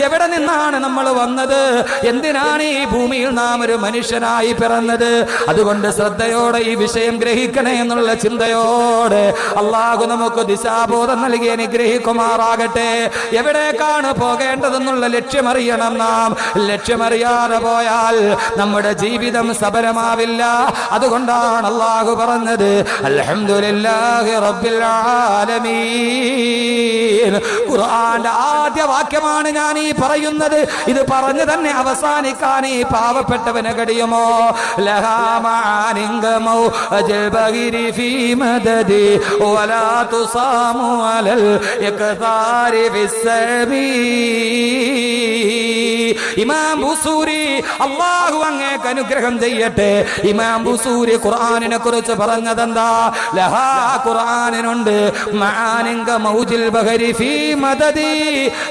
എവിടെ നിന്നാണ് നമ്മൾ വന്നത്, എന്തിനാണ് ഈ ഭൂമിയിൽ നാം ഒരു മനുഷ്യനായി പിറന്നത്. അതുകൊണ്ട് ശ്രദ്ധയോടെ ഈ വിഷയം ഗ്രഹിക്കണേ എന്നുള്ള ചിന്തയോടെ അള്ളാഹു നമുക്ക് ദിശാബോധം നൽകി അനുഗ്രഹിക്കുമാറാകട്ടെ. എവിടേക്കാണ് പോകേണ്ടതെന്നുള്ള ലക്ഷ്യമറിയണം. നാം ലക്ഷ്യമറിയാതെ പോയാൽ നമ്മുടെ ജീവിതം സഫലമാവില്ല. അതുകൊണ്ടാണ് അള്ളാഹു പറഞ്ഞത് അൽഹംദുലില്ലാഹി റബ്ബിൽ ആലമീൻ. ഖുർആന്റെ ആദ്യ വാക്യമാണ് ഞാൻ ഈ പറയുന്നത്. ഇത് പറഞ്ഞു തന്നെ അവസാനിക്കാൻ ഈ പാവപ്പെട്ടവന് കഴിയുമോ? ലഹാമാനിംഗമോ അജൽബഗിരി ഫീ മദദി വലാ തുസാമു അലൽ ഇഖ്താരി ഫിസ്സബീ. ഇമാം ബുസൂരി അല്ലാഹു അങ്ങേക്ക് അനുഗ്രഹം ചെയ്യട്ടെ. ഇമാം ബുസൂരി ഖുർആനിനെ കുറിച്ച് പറഞ്ഞതെന്താ? ലഹാ ഖുർആനിനുണ്ട് മആനിംഗ മൗജിൽ ബഹരി ഫീ മദദി.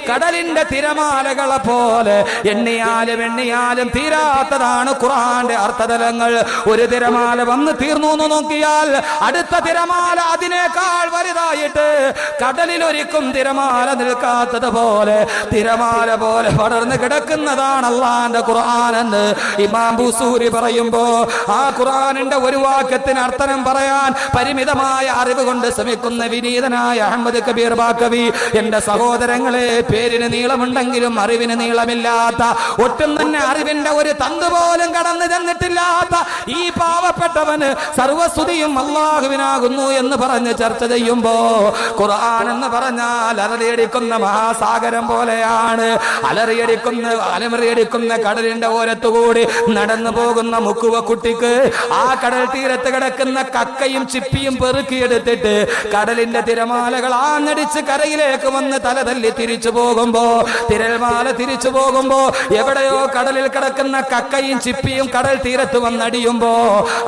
കടലിന്റെ തിരമാലകളെ പോലെ എണ്ണിയാലും തീരാത്തതാണ് ഖുർആന്റെ അർത്ഥതലങ്ങൾ. ഒരു തിരമാല വന്ന് തീർന്നു എന്ന് നോക്കിയാൽ അടുത്ത തിരമാല അതിനേക്കാൾ വലുതായിട്ട് കടലിൽ ഒരിക്കും തിരമാല നിൽക്കാത്തത് പോലെ തിരമാല പോലെ പടർന്ന് കിടക്കുന്നതാണ് അല്ലാഹുവിന്റെ ഖുർആൻ എന്ന് ഇമാം ബുസൂരി പറയുമ്പോ ആ ഖുർആനിന്റെ ഒരു വാക്യത്തിന് അർത്ഥം പറയാൻ പരിമിതമായ അറിവ് കൊണ്ട് ശ്രമിക്കുന്ന വിനീതനായ അഹമ്മദ് കബീർ ബാക്കവി, എന്റെ സഹോദരങ്ങളെ, പേരിന് നീളമുണ്ടെങ്കിലും അറിവിന് നീളമില്ലാത്ത, ഒട്ടും തന്നെ അറിവിന്റെ ഒരു തന്ത് പോലും കടന്നു ചെന്നിട്ടില്ലാത്ത ഈ പാവപ്പെട്ടവന് സർവസ്തുതിയും അല്ലാഹുവിനാകുന്നു എന്ന് പറഞ്ഞ് ചർച്ച ചെയ്യുമ്പോ ഖുർആൻ എന്ന് പറഞ്ഞാൽ അലറിയടിക്കുന്ന മഹാസാഗരം പോലെയാണ്. അലറിയടിക്കുന്ന കടലിന്റെ ഓരത്തുകൂടി നടന്നു പോകുന്ന മുക്കുവ കുട്ടിക്ക് ആ കടൽ തീരത്ത് കിടക്കുന്ന കക്കയും ചിപ്പിയും പെറുക്കിയെടുത്തിട്ട് കടലിന്റെ തിരമാലകൾ ആഞ്ഞടിച്ച് കരയിലേക്ക് വന്ന് തലതല്ലി തിരിച്ചു പോകുമ്പോ, തിരമാല തിരിച്ചു പോകുമ്പോ എവിടെയോ കടലിൽ കിടക്കുന്ന കക്കയും ചിപ്പിയും കടൽ തീരത്ത് വന്നടിയുമ്പോ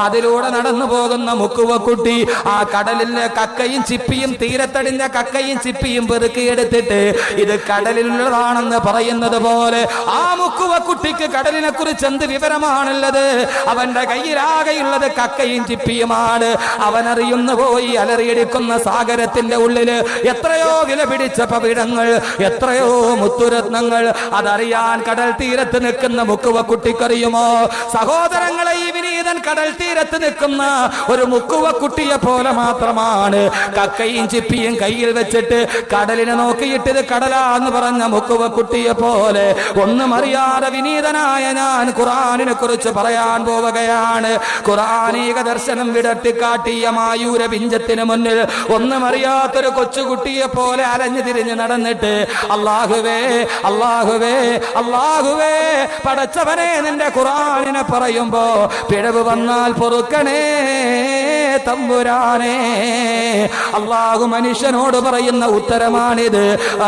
അതിലൂടെ നടന്നു പോകുന്ന മുക്കുവ കുട്ടി ആ കടലിലെ കക്കയും ചിപ്പിയും, തീരത്തടിഞ്ഞ കക്കയും ചിപ്പിയും പെറുക്കിയെടുത്തിട്ട് ഇത് കടലിലുള്ളതാണെന്ന് പറയുന്നത് പോലെ ആ മുക്കുവ കുട്ടിക്ക് കടലിനെ കുറിച്ച് എന്ത് വിവരമാണുള്ളത്? അവന്റെ കയ്യിലാകെയുള്ളത് കക്കയും ചിപ്പിയുമാണ്. അവനറിയുന്നു പോയി അലറിയടിക്കുന്ന സാഗരത്തിന്റെ ഉള്ളില് എത്രയോ വില പിടിച്ച പവിടങ്ങൾ, എത്രയോ മുത്തുരത്നങ്ങൾ. അതറിയാൻ കടൽ തീരത്ത് നിൽക്കുന്ന മുക്കുവ കുട്ടിക്കറിയുമോ? സഹോദരങ്ങളെ, ഈ വിനീതൻ കടൽ തീരത്ത് നിൽക്കുന്ന ഒരു മുക്കുവ കുട്ടിയെ പോലെ മാത്രമാണ്. കക്കയും ചിപ്പിയും കയ്യിൽ വെച്ചിട്ട് കടലിനെ നോക്കിയിട്ട് ഇത് കടലാന്ന് പറഞ്ഞ മുക്കുവ കുട്ടിയെ പോലെ ഒന്നും അറിയാതെ വിനീതനായ ഞാൻ ഖുർആനിനെ കുറിച്ച് പറയാൻ പോവുകയാണ്. ഖുർആനീക ദർശനം വിടർത്തിക്കാട്ടിയ മായൂര പിഞ്ചത്തിന് മുന്നിൽ ഒന്നും അറിയാത്തൊരു കൊച്ചുകുട്ടിയെ പോലെ അലഞ്ഞു തിരിഞ്ഞ് നടന്നിട്ട് അല്ലാഹുവേ അല്ലാഹുവേ അല്ലാഹുവേ പടച്ചവനെ നിന്റെ ഖുർആനിനെ പറയുമ്പോ പിഴവ് വന്നാൽ പൊറുക്കണേ തമ്പുരാനെ. അല്ലാഹു മനുഷ്യനോട് പറയുന്ന ഉത്തരമാണിത്.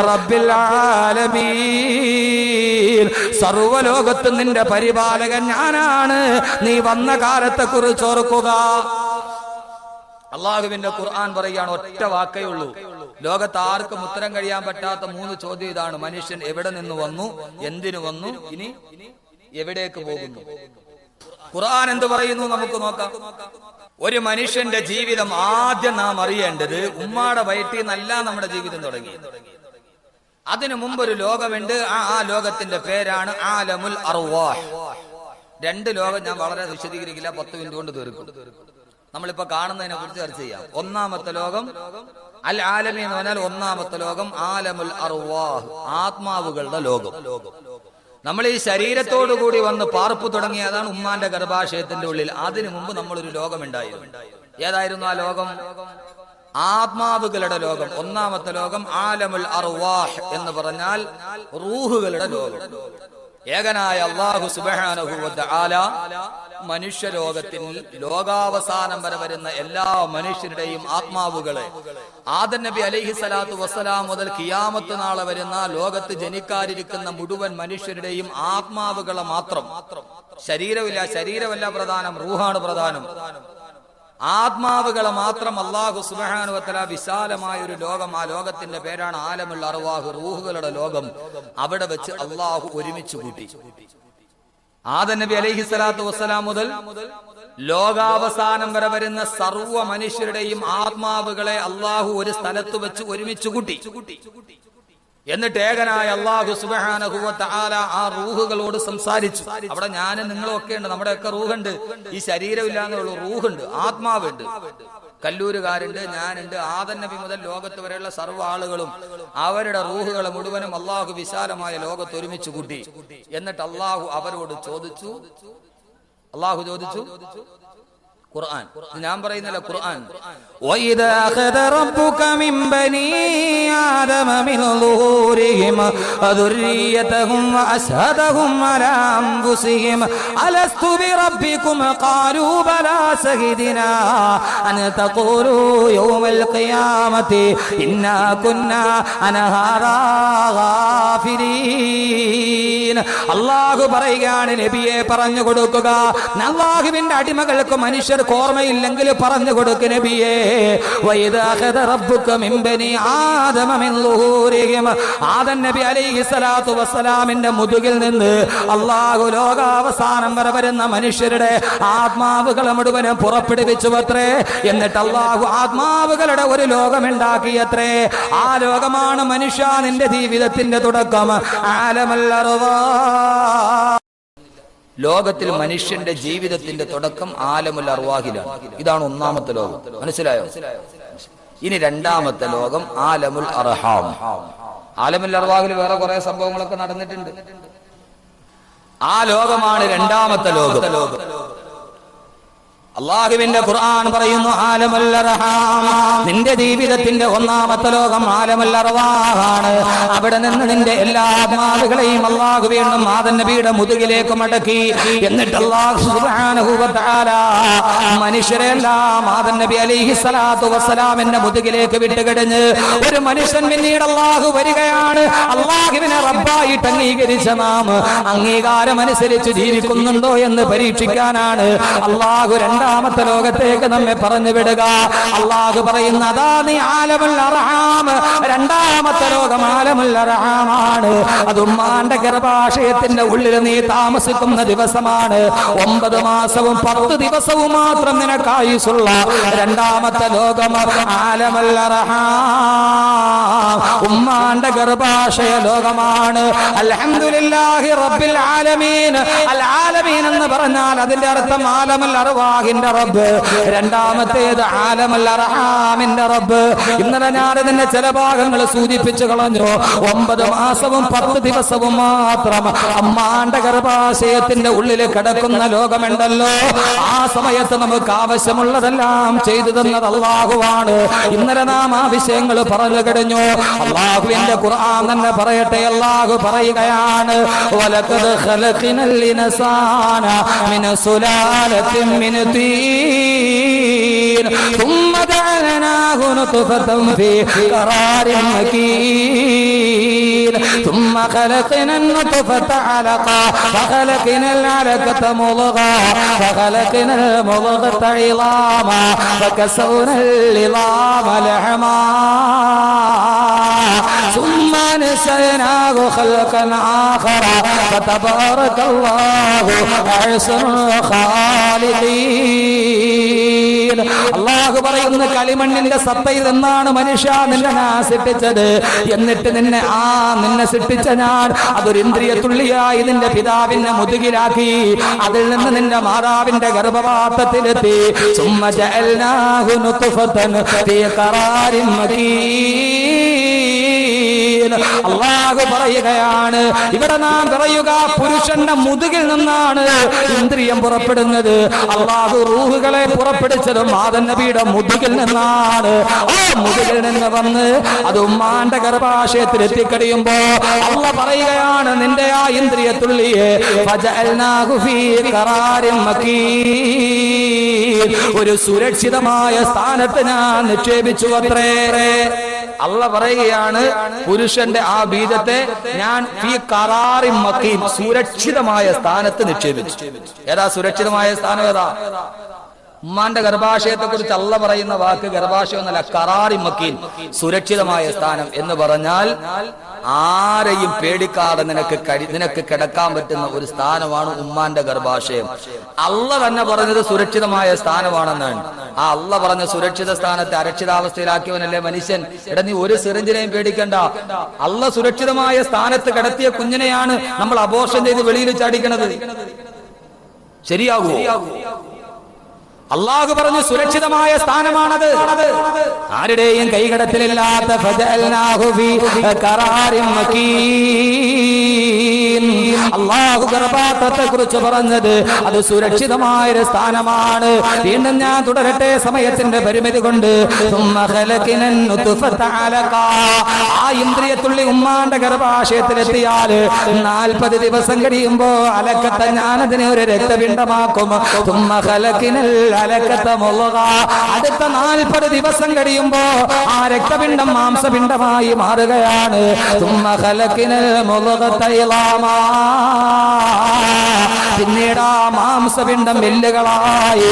റബ്ബിൽ ആലമീൻ, സർവ്വലോകത്തും നിന്റെ പരിപാലകൻ ഞാനാണ്. നീ വന്ന കാലത്തെ കുറിച്ച് ഓർക്കുക. അള്ളാഹുവിന്റെ ഖുർആൻ പറയുകയാണ്, ഒറ്റ വാക്കേ ഉള്ളൂ. ലോകത്ത് ആർക്കും ഉത്തരം കഴിയാൻ പറ്റാത്ത 3 ചോദ്യം ഇതാണ്. മനുഷ്യൻ എവിടെ നിന്ന് വന്നു, എന്തിനു വന്നു, ഇനി എവിടേക്ക് പോകുന്നു? ഖുർആൻ എന്ത് പറയുന്നു നമുക്ക് നോക്കാം. ഒരു മനുഷ്യന്റെ ജീവിതം ആദ്യം നാം അറിയേണ്ടത് ഉമ്മാടെ വയറ്റിൽ നിന്നല്ല നമ്മുടെ ജീവിതം തുടങ്ങി. അതിനു മുമ്പ് ഒരു ലോകമുണ്ട്. ആ ലോകത്തിന്റെ പേരാണ് ആലമുൽ അർവാഹ്. 2 ലോകം ഞാൻ വളരെ വിശദീകരിക്കില്ല, 10 മിനിറ്റ് കൊണ്ട് തീർക്കും. നമ്മളിപ്പോ കാണുന്നതിനെ കുറിച്ച് ചർച്ച ചെയ്യാം. ഒന്നാമത്തെ ലോകം അൽ ആലമി എന്ന് പറഞ്ഞാൽ ഒന്നാമത്തെ ലോകം ആലമുൽ അർവാഹ്, ആത്മാവുകളുടെ ലോകം. നമ്മൾ ഈ ശരീരത്തോടു കൂടി വന്ന് പാർപ്പ് തുടങ്ങിയതാണ് ഉമ്മാന്റെ ഗർഭാശയത്തിന്റെ ഉള്ളിൽ. അതിനു മുമ്പ് നമ്മളൊരു ലോകമുണ്ടായിരുന്നു. ഏതായിരുന്നു ആ ലോകം? ആത്മാവുകളുടെ ലോകം. ഒന്നാമത്തെ ലോകം ആലമുൽ അർവാഹ് എന്ന് പറഞ്ഞാൽ റൂഹുകളുടെ ലോകം. ഏകനായ അല്ലാഹു സുബ്ഹാനഹു വ തആല മനുഷ്യലോകത്തിൽ ലോകാവസാനം വരെ വരുന്ന എല്ലാ മനുഷ്യരുടെയും ആത്മാവുകളെ ആദം നബി അലൈഹി സ്വലാത്തു വസ്സലാം മുതൽ ഖിയാമത്ത് നാളെ വരുന്ന ലോകത്ത് ജനിക്കാതിരിക്കുന്ന മുഴുവൻ മനുഷ്യരുടെയും ആത്മാവുകളെ മാത്രം, ശരീരമല്ല പ്രധാനം, റൂഹാണ് പ്രധാനം. ആത്മാവുകളെ മാത്രം അല്ലാഹു സുബ്ഹാനഹു വ തആല വിശാലമായ ഒരു ലോകം, ആ ലോകത്തിന്റെ പേരാണ് ആലമുൽ അർവാഹ്, റൂഹുകളുടെ ലോകം. അവിടെ വെച്ച് അല്ലാഹു ഒരുമിച്ച് കൂട്ടി. ആദം നബി അലൈഹി സ്വലാത്തു വസ്സലാം മുതൽ ലോകാവസാനം വരെ വരുന്ന സർവ്വ മനുഷ്യരുടെയും ആത്മാവുകളെ അല്ലാഹു ഒരു സ്ഥലത്ത് വെച്ച് ഒരുമിച്ച് കൂട്ടി. എന്നിട്ട് ഏകനായ അല്ലാഹു സുബ്ഹാനഹു വ തആല ആ റൂഹുകളോട് സംസാരിച്ചു. അവിടെ ഞാനും നിങ്ങളും ഒക്കെ ഉണ്ട്, നമ്മുടെയൊക്കെ റൂഹുണ്ട്. ഈ ശരീരമില്ലാന്നേ ഉള്ളൂ, റൂഹുണ്ട്, ആത്മാവുണ്ട്. കല്ലൂരുകാരുണ്ട്, ഞാനുണ്ട്, ആദം നബി മുതൽ ലോകത്ത് വരെയുള്ള സർവ്വ ആളുകളും അവരുടെ റൂഹുകളെ മുഴുവനും അള്ളാഹു വിശാലമായ ലോകത്ത് ഒരുമിച്ച് കൂട്ടി. എന്നിട്ട് അള്ളാഹു അവരോട് ചോദിച്ചു, ഖുർആൻ, ഞാൻ പറയുന്നില്ല, ഖുർആൻ. വഇദാ അഖദ റബ്ബുക മിൻ ബനീ ആദമ മിൻ ളുഹൂരിഹിം അദുർരിയതഹും വഅശ്ഹദഹും അലാ അൻഫുസിഹിം അലസ്തു ബിറബ്ബികും ഖാലൂ ബലാ ശഹീദിനാ അൻ തഖൂലൂ യൗമൽ ഖിയാമത്തി ഇന്നാ കുന്നാ അൻ ഹാദാ ഗാഫിരീൻ. അല്ലാഹു പറയുകയാണ്, നബിയെ പറഞ്ഞു കൊടുക്കുക, അല്ലാഹുവിന്റെ അടിമകൾക്ക് മനുഷ്യർ ഓർമ്മയില്ലെങ്കിൽ പറഞ്ഞു കൊടുക്ക് നബിയേ. ആദം നബി അലൈഹിസ്സലാത്തു വസ്സലാമിന്റെ മുതുകിൽ നിന്ന് അല്ലാഹു ലോകാവസാനം വരെ വരുന്ന മനുഷ്യരുടെ ആത്മാവുകളെ മുഴുവനും പുറപ്പെടുവിച്ചുവത്രേ. എന്നിട്ട് അല്ലാഹു ആത്മാവുകളുടെ ഒരു ലോകമുണ്ടാക്കിയത്രേ. ആ ലോകമാണ് മനുഷ്യ നിന്റെ ജീവിതത്തിന്റെ തുടക്കം. ആലമുൽ അർവാഹ്, ലോകത്തിൽ മനുഷ്യന്റെ ജീവിതത്തിന്റെ തുടക്കം ആലമുൽ അർവാഹിലാണ്. ഇതാണ് ഒന്നാമത്തെ ലോകം, മനസ്സിലായോ? ഇനി രണ്ടാമത്തെ ലോകം ആലമുൽ അർഹാം. ആലമുൽ അർവാഹിൽ വേറെ കുറെ സംഭവങ്ങളൊക്കെ നടന്നിട്ടുണ്ട്. ആ ലോകമാണ് രണ്ടാമത്തെ ലോകം. അല്ലാഹുവിന്റെ ഖുർആൻ പറയുന്നു, ആലമുൽ അർഹാം, നിന്റെ ജീവിതത്തിന്റെ ഒന്നാമത്തെ ലോകം ആലമുൽ അർവാഹാണ്. അവിടെ നിന്ന് നിന്റെ എല്ലാ ആത്മാവുകളെയും അല്ലാഹു വീണ്ടും ആദം നബിയുടെ മുതുകിലേക്ക് മടക്കി. എന്നിട്ട് അല്ലാഹു സുബ്ഹാനഹു വ തആല മനുഷ്യരെല്ലാം ആദം നബി അലൈഹിസ്സലാത്തു വസ്സലാമിന്റെ മുതുകിലേക്ക് വിട്ടുകിടഞ്ഞ് ഒരു മനുഷ്യൻ പിന്നീട് അല്ലാഹു വരികയാണ്. അല്ലാഹുവിനെ റബ്ബായിട്ട് അംഗീകരിച്ച നാം അംഗീകാരം അനുസരിച്ച് ജീവിക്കുന്നുണ്ടോ എന്ന് പരീക്ഷിക്കാനാണ് അല്ലാഹു രണ്ടാമത്തെ ലോകത്തേക്ക് നമ്മെ പറഞ്ഞു വിടുക. അല്ലാഹു പറയുന്ന, അതാ നീ ആലമുൽ അർഹാം, രണ്ടാമത്തെ ലോകം ആലമുൽ അർഹാമാണ്. അത് ഉമ്മാന്റെ ഗർഭാശയത്തിന്റെ ഉള്ളിൽ നീ താമസിക്കുന്ന ദിവസമാണ്. 9 മാസവും 10 ദിവസവും മാത്രം നിനക്കായുസുള്ള രണ്ടാമത്തെ ലോകം ആലമുൽ അർഹാം, ഉമ്മാന്റെ ഗർഭാശയ ലോകമാണ്. അൽഹംദുലില്ലാഹി റബ്ബിൽ ആലമീൻ. അൽ ആലമീൻ എന്ന് പറഞ്ഞാൽ അതിന്റെ അർത്ഥം ആലമുൽ അർവാഹിന്റെ റബ്ബ്, രണ്ടാമത്തേത് ആലമുൽ അർഹാമിന്റെ റബ്ബ്. ഇന്നലെ ഞാൻ ഇതിന്റെ ചില ഭാഗങ്ങൾ സൂചിപ്പിച്ചു കളഞ്ഞു. 9 മാസവും 10 ദിവസവും മാത്രം അമ്മാന്റെ ഗർഭാശയത്തിന്റെ ഉള്ളിൽ കിടക്കുന്ന ലോകമുണ്ടല്ലോ, ആ സമയത്ത് നമുക്ക് ആവശ്യമുള്ളതെല്ലാം ചെയ്തു തന്നത് അല്ലാഹുവാണ്. ഇന്നലെ നാം ആ വിഷയങ്ങൾ പറഞ്ഞു കഴിഞ്ഞു. അല്ലാഹുവിന്റെ ഖുർആൻ തന്നെ പറയട്ടെ, അല്ലാഹു പറയുകയാണ്, വലഖദ് ഖലഖനൽ ഇൻസാന മിൻ സുലാലത്തിൻ മിൻ തീൻ ثم جعلناه نطفة في قرار مكين ثم خلقنا النطفة علقة فخلقنا العلقة مضغة فخلقنا المضغة عظاما فكسونا العظام لحما ثم نسيناه خلقا آخر فتبارك الله أحسن الخالقين. അല്ലാഹു പറയുന്ന, കളിമണ്ണിന്റെ സത്തയിൽ നിന്നാണ് മനുഷ്യ നിന്നെ ഞാൻ സൃഷ്ടിച്ചത്. എന്നിട്ട് നിന്നെ സൃഷ്ടിച്ച ഞാൻ അതൊരു ഇന്ദ്രിയ തുള്ളിയായി നിന്റെ പിതാവിന്റെ മുതുകിലാക്കി. അതിൽ നിന്ന് നിന്റെ മാതാവിന്റെ ഗർഭപാത്രത്തിലെത്തി. സുമ്മ ജഅൽനാഹു നുത്ഫതൻ ഫീ ഖറാരിൻ മകീൻ. അല്ലാഹു പറയുകയാണ്, ഇവിടെ നാം പറയുക, പുരുഷന്റെ മുതുകിൽ നിന്നാണ് ഇന്ദ്രിയം പുറപ്പെടുന്നത്. അല്ലാഹു റൂഹുകളെ പുറപ്പെടുത്തതും ആദം നബിയുടെ മുതുകിൽ നിന്നാണ്. ആ മുതുകിൽ നിന്ന് വന്ന് അത് ഉമ്മാന്റെ ഗർഭാശയത്തിൽ എത്തിക്കഴിയുമ്പോ അല്ലാഹു പറയുകയാണ്, നിന്റെ ആ ഇന്ദ്രിയത്തുള്ളിയെ ഫജഅൽനാഹു ഫീ ഖറാരിൻ മകീൻ, ഒരു സുരക്ഷിതമായ സ്ഥാനത്ത് ഞാൻ നിക്ഷേപിച്ചു അത്രേ. അല്ലാഹു പറയുകയാണ്, പുരുഷന്റെ ആ ബീജത്തെ ഞാൻ ഫീ ഖറാരിൻ മകീൻ, സുരക്ഷിതമായ സ്ഥാനത്ത് നിക്ഷേപിച്ചു. ഏതാ സുരക്ഷിതമായ സ്ഥാനം? ഏതാ? ഉമ്മാന്റെ ഗർഭാശയത്തെ കുറിച്ച് അല്ലാഹു പറയുന്ന വാക്ക് ഗർഭാശയം എന്നല്ല, ഖറാറിൻ മക്കീൻ, സുരക്ഷിതമായ സ്ഥാനം എന്ന് പറഞ്ഞാൽ ആരെയും പേടിക്കാതെ നിനക്ക് കിടക്കാൻ പറ്റുന്ന ഒരു സ്ഥാനമാണ് ഉമ്മാന്റെ ഗർഭാശയം. അള്ള തന്നെ പറഞ്ഞത് സുരക്ഷിതമായ സ്ഥാനമാണെന്നാണ്. ആ അള്ള പറഞ്ഞ സുരക്ഷിത സ്ഥാനത്തെ അരക്ഷിതാവസ്ഥയിലാക്കിയവനല്ലേ മനുഷ്യൻ. എടാ, നീ ഒരു സിറിഞ്ചിനെയും പേടിക്കണ്ട. അള്ള സുരക്ഷിതമായ സ്ഥാനത്ത് കിടത്തിയ കുഞ്ഞിനെയാണ് നമ്മൾ അബോർഷൻ ചെയ്ത് വെളിയിൽ ചാടിക്കണത്. ശരിയാകുമോ? അള്ളാഹു പറഞ്ഞു സുരക്ഷിതമായ സ്ഥാനമാണത്. ആരുടെയും കൈകടത്തിലില്ലാത്ത അള്ളാഹു ഗർഭപാത്രത്തെ കുറിച്ച് പറഞ്ഞത് അത് സുരക്ഷിതമായൊരു സ്ഥാനമാണ്. വീണ്ടും ഞാൻ തുടരട്ടെ സമയത്തിന്റെ പരിമിതി കൊണ്ട്. ആ ഇന്ദ്രിയത്തുള്ളി ഉമ്മാന്റെ ഗർഭാശയത്തിലെത്തിയാൽ 40 ദിവസം കഴിയുമ്പോ അലക്കത്തെ ഞാനതിനെ ഒരു രക്തപിണ്ഡമാക്കും. അടുത്ത 40 ദിവസം കഴിയുമ്പോ ആ രക്തപിണ്ഡം മാംസപിണ്ഡമായി മാറുകയാണ്. പിന്നീട് ആ മാംസപിണ്ഡം എല്ലുകളായി.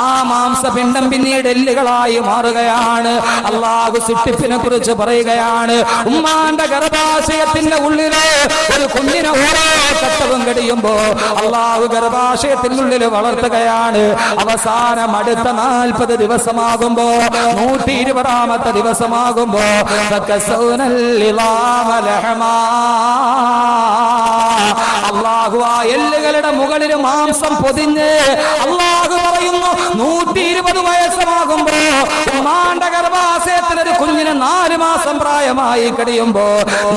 ആ മാംസപിണ്ഡം പിന്നീട് എല്ലുകളായി മാറുകയാണ്. അള്ളാഹു സൃഷ്ടിപ്പിനെ കുറിച്ച് പറയുകയാണ്. ഉമ്മാന്റെ ഗർഭാശയത്തിന്റെ ഉള്ളില് ഒരു കുഞ്ഞിനെ ഓരോ ഘട്ടവും കഴിയുമ്പോ അള്ളാഹു ഗർഭാശയത്തിനുള്ളിൽ വളർത്തുകയാണ്. അവസാനം അടുത്ത 40 ദിവസമാകുമ്പോ 120ാമത്തെ ദിവസമാകുമ്പോ അള്ളാഹു ആ എല്ലുകളുടെ മുകളിൽ മാംസം പൊതിഞ്ഞ് അള്ളാഹു പറയുന്നു 120 വയസ്സമാകുമ്പോ ഉമ്മാന്റെ ഗർഭാശയത്തിനൊരു കുഞ്ഞിന് 4 മാസം പ്രായമായി കഴിയുമ്പോ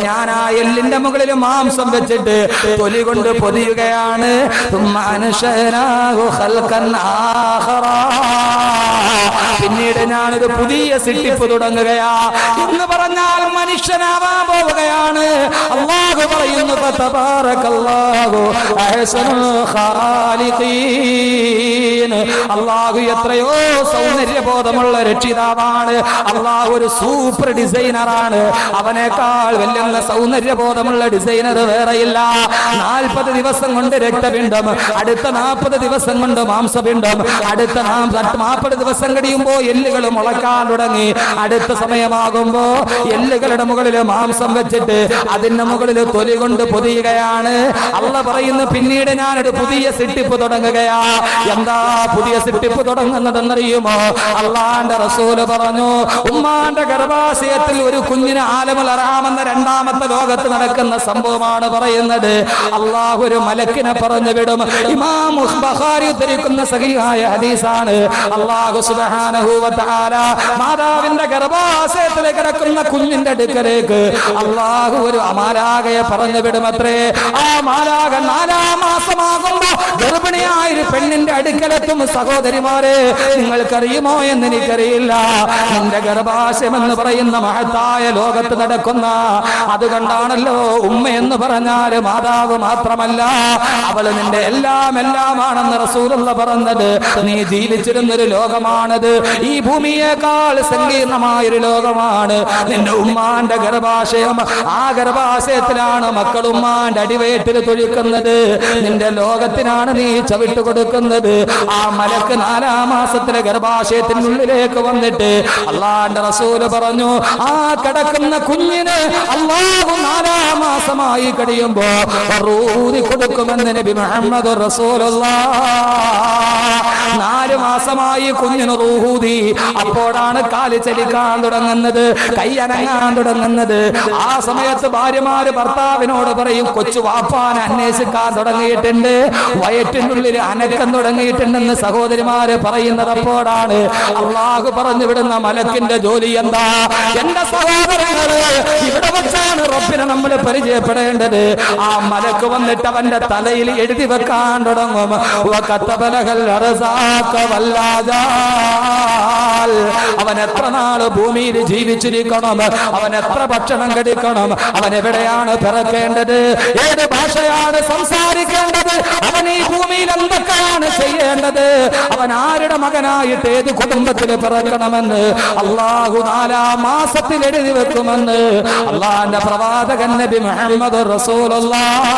ഞാൻ ആ എല്ലിന്റെ മുകളിൽ മാംസം വെച്ചിട്ട് തൊലി കൊണ്ട് പൊതിയുകയാണ്. പിന്നീട് ഞാനൊരു പുതിയ സൃഷ്ടിപ്പ് തുടങ്ങുകയാ എന്ന് പറഞ്ഞാൽ മനുഷ്യനാവാൻ പോവുകയാണ്. അല്ലാഹു പറയുന്നു തബാറകല്ലാഹു അഹ്സനുൽ ഖാലിഖീൻ. അല്ലാഹു എത്രയോ സൗന്ദര്യബോധമുള്ള രക്ഷിതാവാണ്. അല്ലാഹു ഒരു സൂപ്പർ ഡിസൈനറാണ്. അവനേക്കാൾ വലിയ സൗന്ദര്യബോധമുള്ള ഡിസൈനർ വേറെയില്ല. 40 ദിവസം കൊണ്ട് രക്തപിണ്ഡം, അടുത്ത 40 ദിവസം കൊണ്ട് മാംസപിണ്ഡം, അടുത്ത 40 ദിവസം കഴിയുമ്പോ എല്ലുകൾ മുളക്കാൻ തുടങ്ങി. അടുത്ത സമയമാകുമ്പോ എല്ലുകളുടെ മുകളിൽ മാംസം വെച്ചിട്ട് അതിന്റെ മുകളിൽ തൊലി കൊണ്ട് പൊതിയുകയാണ്. അള്ള പറയുന്നു പിന്നീട് ഞാനൊരു പുതിയ സൃഷ്ടിപ്പ് തുടങ്ങുകയാ. എന്താ പുതിയ സൃഷ്ടിപ്പ് തുടങ്ങുന്നതെന്നറിയുമോ? അള്ളാന്റെ റസൂല് പറഞ്ഞു, ഉമ്മാന്റെ ഗർഭാശയത്തിൽ ഒരു കുഞ്ഞിന് ആലമുൽ അർഹാമെന്ന 2ാമത്തെ ലോകത്ത് നടക്കുന്ന സംഭവമാണ് പറയുന്നത്. അള്ളാഹു ഒരു മലക്കിനെ പറഞ്ഞു വിടും. ഇമാം ബുഖാരി ഉദ്ധരിക്കുന്ന സഹീഹായ ഹദീസാണ്. അള്ളാഹു സുബ്ഹാനഹു വ തആല മാതാവിന്റെ ഗർഭാശയത്തിൽ കിടക്കുന്ന കുഞ്ഞിന്റെ അടുക്കലേക്ക് അള്ളാഹു ഒരു മാലാഖയെ പറഞ്ഞു വിടുമത്രേ. ആ മാലാഖ 4ാം മാസമാകുമ്പോ ഗർഭിണിയായ ഒരു പെണ്ണിന്റെ അടുക്കലെത്തും. സഹോദരിമാരെ, നിങ്ങൾക്കറിയുമോ എന്ന് എനിക്കറിയില്ല. നിന്റെ ഗർഭാശയം എന്ന് പറയുന്ന മഹത്തായ ലോകത്ത് നടക്കുന്ന, അതുകൊണ്ടാണല്ലോ ഉമ്മ എന്ന് പറഞ്ഞാൽ മാതാവ് മാത്രമല്ല, അവള് നിന്റെ എല്ലാമാണെന്ന് റസൂലുള്ള പറഞ്ഞത്. നീ ജീവിച്ചിരുന്നൊരു ലോകമാണത്. ഈ ഭൂമിയേക്കാൾ സങ്കീർണമായൊരു ലോകമാണ് നിന്റെ ഉമ്മാന്റെ ഗർഭാശയം. ആ ഗർഭാശയത്തിലാണ് മക്കൾ ഉമ്മാന്റെ അടിവയറ്റിൽ തൊഴിക്കുന്നത്. നിന്റെ ലോകത്തിനാണ് നീ ചവിട്ട് കൊടുക്കുന്നത്. ആ മലക്ക് 4ാം മാസത്തിലെ ഗർഭാശയത്തിനുള്ളിലേക്ക് വന്നിട്ട് അള്ളാന്റെ റസൂല് പറഞ്ഞു, ആ കിടക്കുന്ന കുഞ്ഞിന് അള്ളാഹു 4ാം മാസമായി കഴിയുമ്പോ റൂഹി കൊടുക്കുമെന്ന് നബി മുഹമ്മദ് റസൂലുള്ളാഹ്. 4 മാസമായി കുഞ്ഞിന് റൂഹൂതി. അപ്പോഴാണ് കാല് ചലിക്കാൻ തുടങ്ങുന്നത്, കൈ അനങ്ങാൻ തുടങ്ങുന്നത്. ആ സമയത്ത് ഭാര്യമാര് ഭർത്താവിനോട് പറയും, കൊച്ചു വാപ്പാനെ അന്വേഷിക്കാൻ തുടങ്ങിയിട്ടുണ്ട്, വയറ്റിനുള്ളിൽ അനക്കം തുടങ്ങിയിട്ടുണ്ടെന്ന് സഹോദരിമാര് പറയുന്നത്. അപ്പോഴാണ് അള്ളാഹു പറഞ്ഞു വിടുന്ന മലക്കിന്റെ ജോലി എന്താ? എന്റെ സഹോദരങ്ങള്, ഇവിടെ വെച്ചാണ് റബ്ബിനെ നമ്മൾ പരിചയപ്പെടേണ്ടത്. ആ മലക്ക് വന്നിട്ട് അവന്റെ തലയിൽ എഴുതി വെക്കാൻ തുടങ്ങും. അവൻ എത്ര നാള് ഭൂമിയിൽ ജീവിച്ചിരിക്കണം, അവൻ എത്ര ഭക്ഷണം കഴിക്കണം, അവൻ എവിടെയാണ് പിറക്കേണ്ടത്, ഏത് ഭാഷയാണ് സംസാരിക്കേണ്ടത്, അവൻ ഈ ഭൂമിയിൽ എന്തൊക്കെയാണ് ചെയ്യേണ്ടത്, അവൻ ആരുടെ മകനായിട്ട് ഏത് കുടുംബത്തിൽ പിറക്കണമെന്ന് അള്ളാഹു 4ാം മാസത്തിൽ എഴുതി വെക്കുമെന്ന് അള്ളാന്റെ പ്രവാചകൻ നബി മുഹമ്മദ് റസൂലുള്ളാഹ്.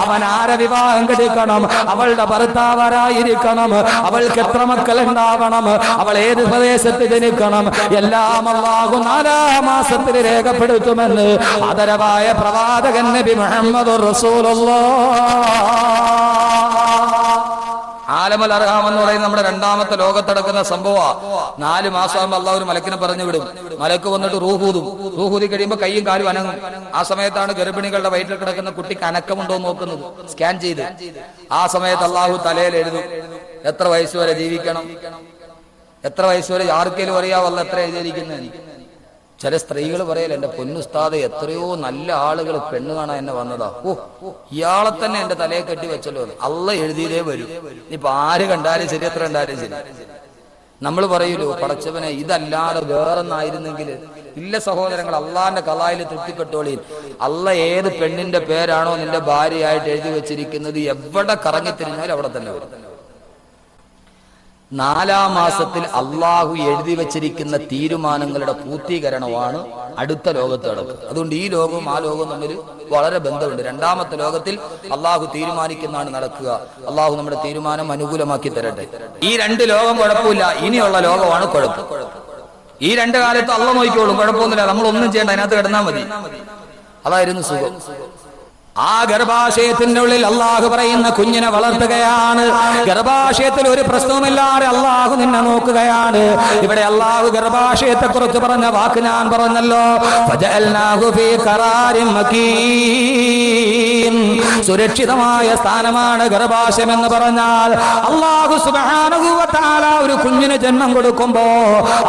അവൻ ആരെ വിവാഹം കഴിക്കണം, അവളുടെ ഭർത്താവ് ആരായിരിക്കണം, അവൾക്ക് എത്ര മക്കൾ ഉണ്ടാവണം, അവൾ ഏത് പ്രദേശത്ത് ജനിക്കണം, എല്ലാം അല്ലാഹു 4 മാസത്തിൽ രേഖപ്പെടുത്തുമെന്ന് ആദരവായ പ്രവാചകൻ നബി മുഹമ്മദ് റസൂലുള്ളാഹ്. ആലമൽ അർഹാം എന്ന് പറയുന്നത് നമ്മുടെ രണ്ടാമത്തെ ലോകത്തടക്കുന്ന സംഭവമാണ്. 4 മാസമാകുമ്പോൾ അള്ളാഹു ഒരു മലക്കിനെ പറഞ്ഞു വിടും. മലക്ക് വന്നിട്ട് റൂഹൂതും. റൂഹൂതി കഴിയുമ്പോൾ കൈയും കാലും അനങ്ങും. ആ സമയത്താണ് ഗർഭിണികളുടെ വയറ്റിൽ കിടക്കുന്ന കുട്ടിക്ക് അനക്കമുണ്ടോ നോക്കുന്നത്, സ്കാൻ ചെയ്ത്. ആ സമയത്ത് അള്ളാഹു തലയിൽ എഴുതും എത്ര വയസ്സ് വരെ ജീവിക്കണം, എത്ര വയസ്സ് വരെ. ആർക്കേലും അറിയാവല്ല എത്ര എഴുതിയിരിക്കുന്നത്. ചില സ്ത്രീകൾ പറയല, എന്റെ പൊന്നുസ്താദ് എത്രയോ നല്ല ആളുകൾ പെണ്ണ് കാണാൻ എന്നെ വന്നതാ, ഓ ഇയാളെ തന്നെ എന്റെ തലയെ കെട്ടി വെച്ചല്ലോ. അള്ള എഴുതിയതേ വരും. ഇപ്പൊ ആര് കണ്ടാലും ശരി, എത്ര കണ്ടാലും ശരി. നമ്മൾ പറയൂലോ പടച്ചവനെ ഇതല്ലാതെ വേറൊന്നായിരുന്നെങ്കിൽ. ഇല്ല സഹോദരങ്ങൾ, അള്ളാന്റെ കലായിൽ തൃപ്തിപ്പെട്ടോളി. അള്ള ഏത് പെണ്ണിന്റെ പേരാണോ നിന്റെ ഭാര്യയായിട്ട് എഴുതി വെച്ചിരിക്കുന്നത്, എവിടെ കറങ്ങിത്തിരിഞ്ഞാലും അവിടെ തന്നെ വരും. 4 മാസത്തിൽ അള്ളാഹു എഴുതി വെച്ചിരിക്കുന്ന തീരുമാനങ്ങളുടെ പൂർത്തീകരണമാണ് അടുത്ത ലോകത്ത് നടക്കുക. അതുകൊണ്ട് ഈ ലോകവും ആ ലോകവും തമ്മിൽ വളരെ ബന്ധമുണ്ട്. രണ്ടാമത്തെ ലോകത്തിൽ അള്ളാഹു തീരുമാനിക്കുന്നതാണ് നടക്കുക. അള്ളാഹു നമ്മുടെ തീരുമാനം അനുകൂലമാക്കി തരട്ടെ. ഈ 2 ലോകം കുഴപ്പമില്ല, ഇനിയുള്ള ലോകമാണ് കുഴപ്പം. ഈ 2 കാലത്ത് അള്ള നോക്കിക്കോളും, കുഴപ്പമൊന്നുമില്ല, നമ്മൾ ഒന്നും ചെയ്യേണ്ട, അതിനകത്ത് കിടന്നാൽ മതി. അതായിരുന്നു സുഖം. ആ ഗർഭാശയത്തിന്റെ ഉള്ളിൽ അള്ളാഹു പറയുന്ന കുഞ്ഞിനെ വളർത്തുകയാണ്. ഗർഭാശയത്തിൽ ഒരു പ്രശ്നവുമില്ലാതെ അള്ളാഹു നിന്നെ നോക്കുകയാണ്. ഇവിടെ അള്ളാഹു ഗർഭാശയത്തെ കുറിച്ച് പറഞ്ഞ വാക്ക് ഞാൻ പറഞ്ഞല്ലോ, സുരക്ഷിതമായ സ്ഥാനമാണ് ഗർഭാശയം എന്ന് പറഞ്ഞാൽ. അള്ളാഹു സുബ്ഹാനഹു വ തആല ഒരു കുഞ്ഞിന് ജന്മം കൊടുക്കുമ്പോ,